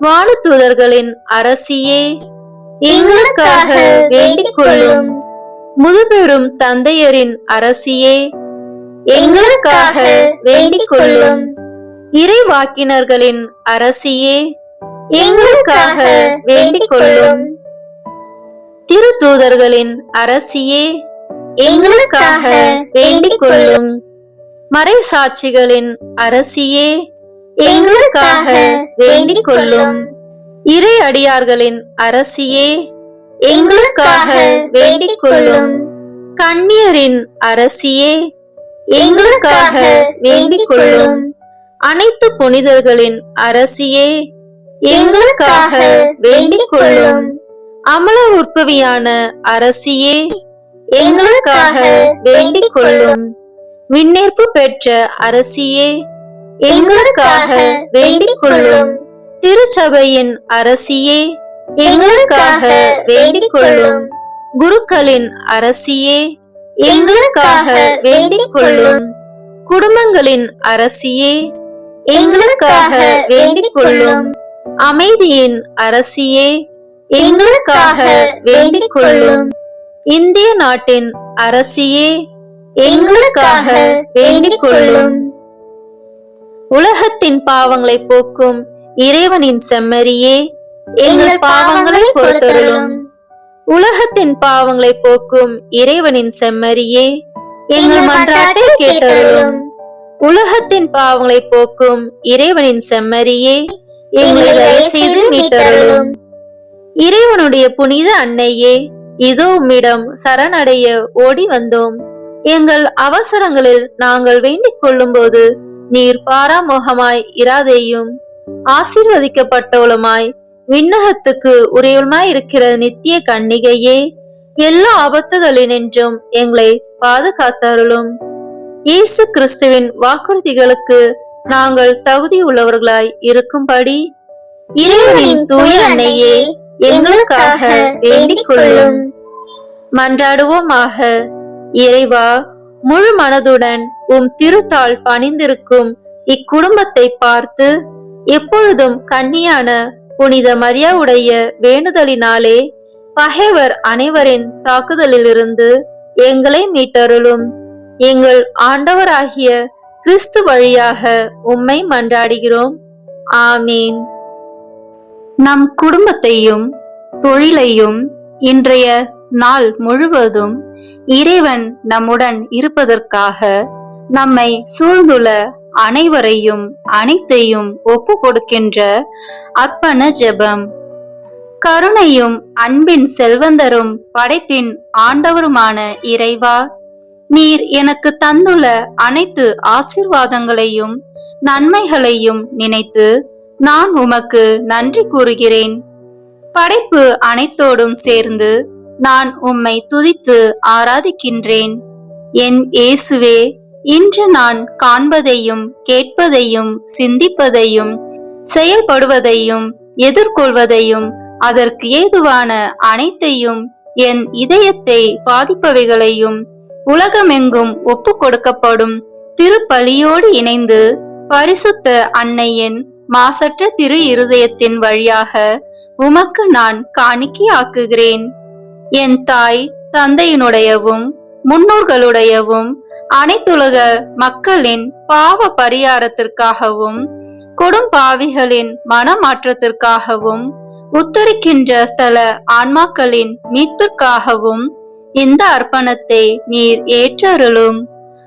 வானதூதர்களின் அரசியே, எங்களுக்காக வேண்டிக் கொள்ளும். முதுபெரும் தந்தையரின் அரசியே, எங்களுக்காக வேண்டிக் கொள்ளும். இறைவாக்கினர்களின் அரசியே, எங்களுக்காக வேண்டிக் கொள்ளும். திருத்தூதர்களின் அரசியே, எங்களுக்காக வேண்டிக் கொள்ளும். மறைசாட்சிகளின் அரசியே, எங்களுக்காக வேண்டிக் கொள்ளும். இறை அடியார்களின் அரசியே, எங்களுக்காக வேண்டிக் கொள்ளும். கன்னியரின் அரசியே, எங்களுக்காக வேண்டிக் கொள்ளும். அனைத்து புனிதர்களின் அரசியே, எங்களுக்காக வேண்டிக் கொள்ளும். அமல உற்பவியான அரசியே, எங்களுக்காக வேண்டிக் கொள்ளும். விண்ணேற்பு பெற்ற அரசியே, எங்களுக்காக வேண்டிக் கொள்ளும். திருச்சபையின் அரசியே, எங்களுக்காக வேண்டிக் கொள்ளும். குருக்களின் அரசியே, எங்களுக்காக வேண்டிக் கொள்ளும். குடும்பங்களின் அரசியே, எங்களுக்காக வேண்டிக் கொள்ளும். அமைதியின் அரசியே, எங்களுக்காக வேண்டிக் கொள்ளும். இந்திய நாட்டின் அரசியே, எங்களுக்காக வேண்டிக் கொள்ளும். உலகத்தின் பாவங்களை போக்கும் இறைவனின் செம்மறியே, எங்கள் பாவங்களை பொறுத்தருளும். உலகத்தின் பாவங்களை போக்கும் இறைவனின் செம்மறியே, எங்கள் மன்றாட்டை கேட்டருளும். உலகத்தின் பாவங்களை போக்கும் இறைவனின் செம்மறியே, எங்களை தயவு செய்து மீட்டருளும். இறைவனுடைய புனித அன்னையே, இதோ உம்மிடம் சரணடைய ஓடி வந்தோம். எங்கள் அவசரங்களில் நாங்கள் வேண்டிக் கொள்ளும் போது நீர் பாராமுகமாய் இராதேயும். ஆசீர்வதிக்கப்பட்டவளுமாய் விண்ணகத்துக்கு உரியவளுமாய் இருக்கிற நித்திய கன்னிகையே, எல்லா ஆபத்துகளினின்றும் எங்களை பாதுகாத்தருளும். இயேசு கிறிஸ்துவின் வாக்குறுதிகளுக்கு நாங்கள் தகுதி உள்ளவர்களாய் இருக்கும்படி இறைவனின் தூய அன்னையே, எங்களுக்காக வேண்டிக் கொள்ளும். மன்றாடுவோமாக. இறைவா, முழு மனதுடன் உம் திருத்தாள் பணிந்திருக்கும் இக்குடும்பத்தை பார்த்து எப்பொழுதும் கன்னியான புனித மரியாவுடைய வேண்டுதலினாலே பகைவர் அனைவரின் தாக்குதலிலிருந்து எங்களை மீட்டருளும். எங்கள் ஆண்டவராகிய கிறிஸ்து வழியாக உம்மை மன்றாடுகிறோம். ஆமீன். நம் குடும்பத்தையும் தொழிலையும் இன்றைய நாள் முழுவதும் இறைவன் நம்முடன் இருப்பதற்காக நம்மை சூழ்ந்துள்ள அனைவரையும் அனைத்தையும் ஒப்பு கொடுக்கின்ற அர்ப்பண ஜெபம். கருணையும் அன்பின் செல்வந்தரும் படைப்பின் ஆண்டவருமான இறைவா, நீர் எனக்கு தந்துள்ள அனைத்து ஆசீர்வாதங்களையும் நன்மைகளையும் நினைத்து நான் உமக்கு நன்றி கூறுகிறேன். படைப்பு அனைத்தோடும் சேர்ந்து நான் உம்மை துதித்து ஆராதிக்கின்றேன். என் இயேசுவே, இன்று நான் காண்பதையும் கேட்பதையும் சிந்திப்பதையும் செயல்படுவதையும் எதிர்கொள்வதையும் அதற்கு ஏதுவான அனைத்தையும் என் இதயத்தை பாதிப்பவைகளையும் உலகமெங்கும் ஒப்பு கொடுக்கப்படும் திருப்பலியோடு இணைந்து பரிசுத்த அன்னையின் மாசற்ற திரு இருதயத்தின் வழியாக உமக்கு நான் காணிக்கையாக்குகிறேன். என் தாய் தந்தையினுடையவும் முன்னோர்களுடையவும் அனைத்துலக மக்களின் பாவ பரிகாரத்திற்காகவும் கொடும்பாவிகளின் மனமாற்றத்திற்காகவும் உத்தரிக்கின்ற ஸ்தல ஆன்மாக்களின் மீட்பிற்காகவும் இந்த அர்ப்பணத்தை நீர் ஏற்றருளும்.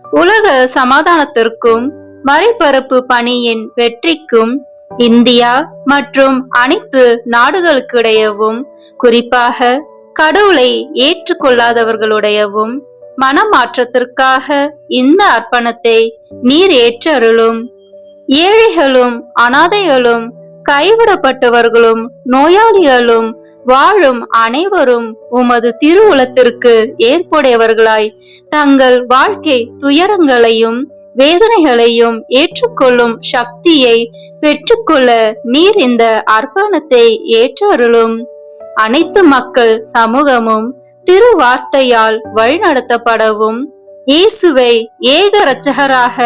உலக சமாதானத்திற்கும் மறைபரப்பு பணியின் வெற்றிக்கும் இந்தியா மற்றும் அனைத்து நாடுகளுக்கிடையவும் குறிப்பாக கடவுளை ஏற்றுக்கொள்ளாதவர்களுடையவும் மனமாற்றத்திற்காக இந்த அர்ப்பணத்தை நீர் ஏற்றருளும். ஏழைகளும் அனாதைகளும் கைவிடப்பட்டவர்களும் நோயாளிகளும் வாழும் அனைவரும் உமது திருவுளத்திற்கு ஏற்புடையவர்களாய் தங்கள் வாழ்க்கை துயரங்களையும் வேதனைகளையும் ஏற்றுக்கொள்ளும் சக்தியை பெற்றுக்கொள்ள நீர் இந்த அர்ப்பணத்தை ஏற்றருளும். அனைத்து மக்கள் சமூகமும் திருவார்த்தையால் வழிநடத்தப்படவும் இயேசுவை ஏக இரட்சகராக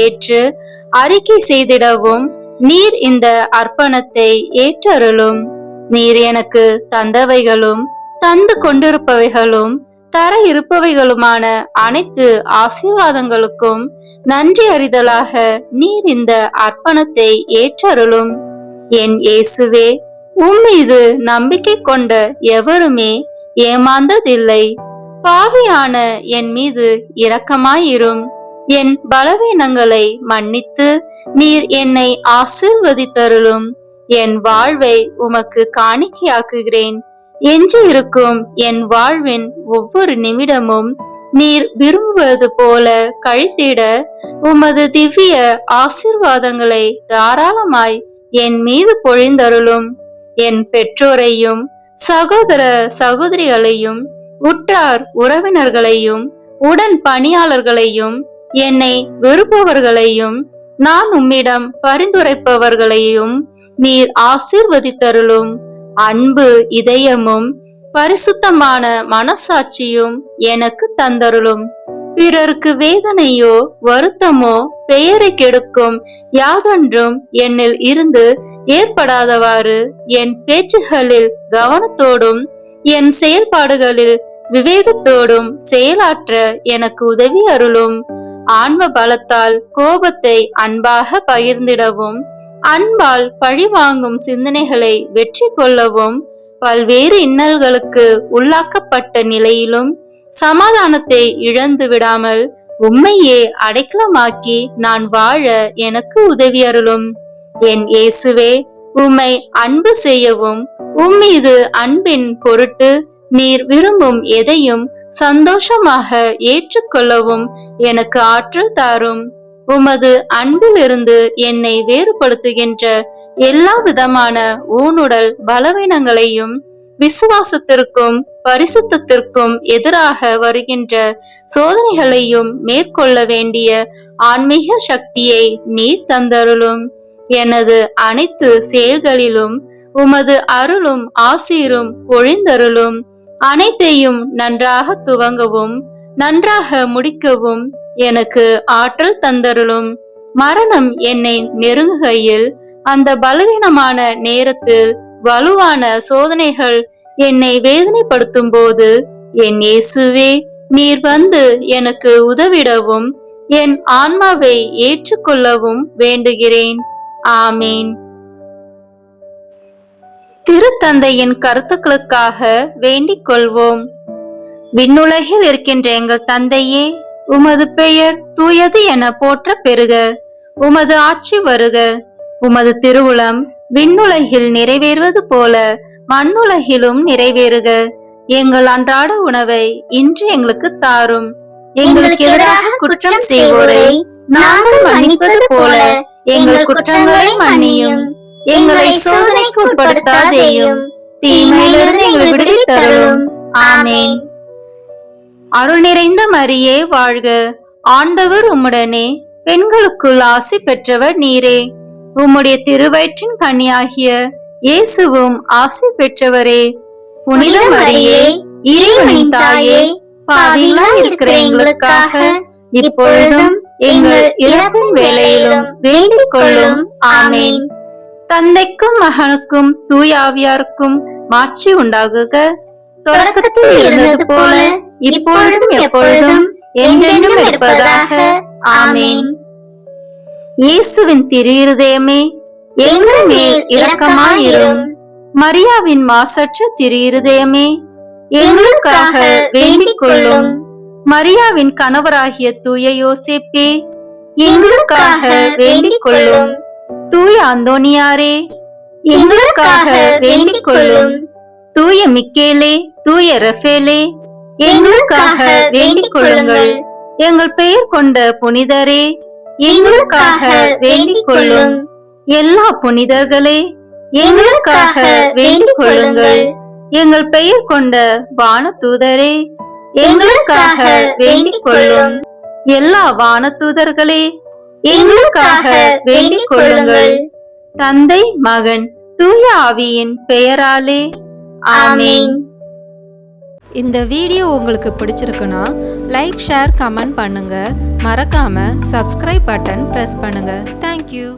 ஏற்று அறிக்கை செய்திடவும் நீர் இந்த அர்ப்பணத்தை ஏற்றருளும். நீர் எனக்கு தந்தவைகளும் தந்து கொண்டிருப்பவைகளும் தர இருப்பவைகளுமான அனைத்து ஆசீர்வாதங்களுக்கும் நன்றி அறிதலாக நீர் இந்த அர்ப்பணத்தை ஏற்றருளும். என் இயேசுவே, உம்மீது நம்பிக்கை கொண்ட எவருமே ஏமாந்ததில்லை. பாவியான என் மீது இரக்கமாயிரும். என் பலவீனங்களை மன்னித்து நீர் என்னை ஆசீர்வதித்தருளும். என் வாழ்வை உமக்கு காணிக்கையாக்குகிறேன். எஞ்சி இருக்கும் என் வாழ்வின் ஒவ்வொரு நிமிடமும் நீர் விரும்புவது போல கழித்திட உமது திவ்ய ஆசீர்வாதங்களை தாராளமாய் என் மீது பொழிந்தருளும். என் பெற்றோரையும் சகோதர சகோதரிகளையும் உற்றார் உறவினர்களையும் உடன் பணியாளர்களையும் என்னை வெறுப்பவர்களையும் நான் உம்மிடம் பரிந்துரைப்பவர்களையும் நீர் ஆசீர்வதித்தருளும். அன்பு இதயமும் பரிசுத்தமான மனசாட்சியும் எனக்கு தந்தருளும். பிறருக்கு வேதனையோ வருத்தமோ பெயரை கெடுக்கும் யாதொன்றும் என்னில் இருந்து ஏற்படாதவாறு என் பேச்சுகளில் கவனத்தோடும் என் செயல்பாடுகளில் விவேகத்தோடும் செயலாற்ற எனக்கு உதவி அருளும். ஆன்ம பலத்தால் கோபத்தை அன்பாக பகிர்ந்திடவும் அன்பால் பழிவாங்கும் சிந்தனைகளை வெற்றி கொள்ளவும் பல்வேறு இன்னல்களுக்கு உள்ளாக்கப்பட்ட நிலையிலும் சமாதானத்தை இழந்து விடாமல் உம்மையே அடைக்கலமாக்கி நான் வாழ எனக்கு உதவி அருளும். என் இயேசுவே, உம்மை அன்பு செய்யவும் உம்மீது அன்பின் பொருட்டு நீர் விரும்பும் எதையும் சந்தோஷமாக ஏற்றுக்கொள்ளவும் எனக்கு ஆற்றல் தாரும். உமது அன்பிலிருந்து என்னை வேறுபடுத்துகின்ற எல்லா விதமான ஊனுடல் பலவீனங்களையும் விசுவாசத்திற்கும் பரிசுத்தத்திற்கும் எதிராக வருகின்ற சோதனைகளையும் மேற்கொள்ள வேண்டிய ஆன்மீக சக்தியை நீர் தந்தருளும். எனது அனைத்து செயல்களிலும் உமது அருளும் ஆசீரும் பொழிந்தருளும். அனைத்தையும் நன்றாக துவங்கவும் நன்றாக முடிக்கவும் எனக்கு ஆற்றல் தந்தருளும். மரணம் என்னை நெருங்குகையில் அந்த பலவீனமான நேரத்தில் வலுவான சோதனைகள் என்னை வேதனைப்படுத்தும் போது என் இயேசுவே, நீர் வந்து எனக்கு உதவிடவும் என் ஆன்மாவை ஏற்றுக்கொள்ளவும் வேண்டுகிறேன். ஆமீன். திருத்தந்தையின் கருத்துக்களுக்காக வேண்டிக் கொள்வோம். விண்ணுலகில் இருக்கின்ற எங்கள் தந்தையே, உமது பெயர் தூயது என போற்ற பெறுக. உமது ஆட்சி வருக. உமது திருவுளம் விண்ணுலகில் நிறைவேறுவது போல மண்ணுலகிலும் நிறைவேறுக. எங்கள் அன்றாட உணவை இன்று எங்களுக்கு தாரும். எங்களுக்கு எதிராக குற்றம் செய்வோரை நாங்கள் மன்னிப்பது போல எங்கள் குற்றங்களை மன்னியும். எங்களை சோதனைக்கு உட்படுத்தாதேயும், தீமையிலிருந்து எங்களை விடுவித்தருளும். ஆமென். அருள் நிறைந்த மரியே வாழ்க. ஆண்டவர் உம்முடனே, பெண்களுக்குள் ஆசி பெற்றவர் நீரே. உம்முடைய திருவயிற்றின் கனியாகிய இயேசுவும் ஆசி பெற்றவரே. புனித மரியே, இறைவனின் தாயே, பாவிகளாய் இருக்கிற எங்களுக்காக இப்பொழுதும் எங்கள் இறப்பின் வேளையிலும் வேண்டிக் கொள்ளும். ஆமென். தந்தைக்கும் மகனுக்கும் தூய ஆவியாருக்கும் மாட்சி உண்டாகுக. தொடக்கத்தில் இருந்தது போல இப்பொழுதும் எப்பொழுதும் என்றென்றும் இருப்பதாக. ஆமென். இயேசுவின் திரு இருதயமே, எங்கள் மேல் இரக்கமாயிரும். மரியாவின் மாசற்ற திரு இருதயமே, எங்களுக்காக வேண்டிக் கொள்ளும். மரியாவின் கணவராகிய தூய யோசேப்பே, எங்களுக்காக வேண்டிக் கொள்ளும். தூய அந்தோனியாரே, எங்களுக்காக வேண்டிக் கொள்ளும். தூய மிக்கேலே, தூய ரஃபேலே, எங்களுக்காக வேண்டிக் கொள்ளுங்கள். எங்கள் பெயர் கொண்ட புனிதரே, எங்களுக்காக வேண்டிக் கொள்ளும். எல்லா புனிதர்களே, எங்களுக்காக வேண்டிக் கொள்ளுங்கள். எங்கள் பெயர் கொண்ட வானதூதரே, எங்களுக்காக வேண்டிக் கொள்ளும். எல்லா வானதூதர்களே, எங்களுக்காக வேண்டிக் கொள்ளுங்கள். தந்தை, மகன், தூய ஆவியின் பெயராலே. ஆமென். இந்த வீடியோ உங்களுக்கு பிடிச்சிருக்குன்னா லைக், ஷேர், கமெண்ட் பண்ணுங்க. மறக்காம சப்ஸ்கிரைப் பட்டன் பிரஸ் பண்ணுங்க. தேங்க்யூ.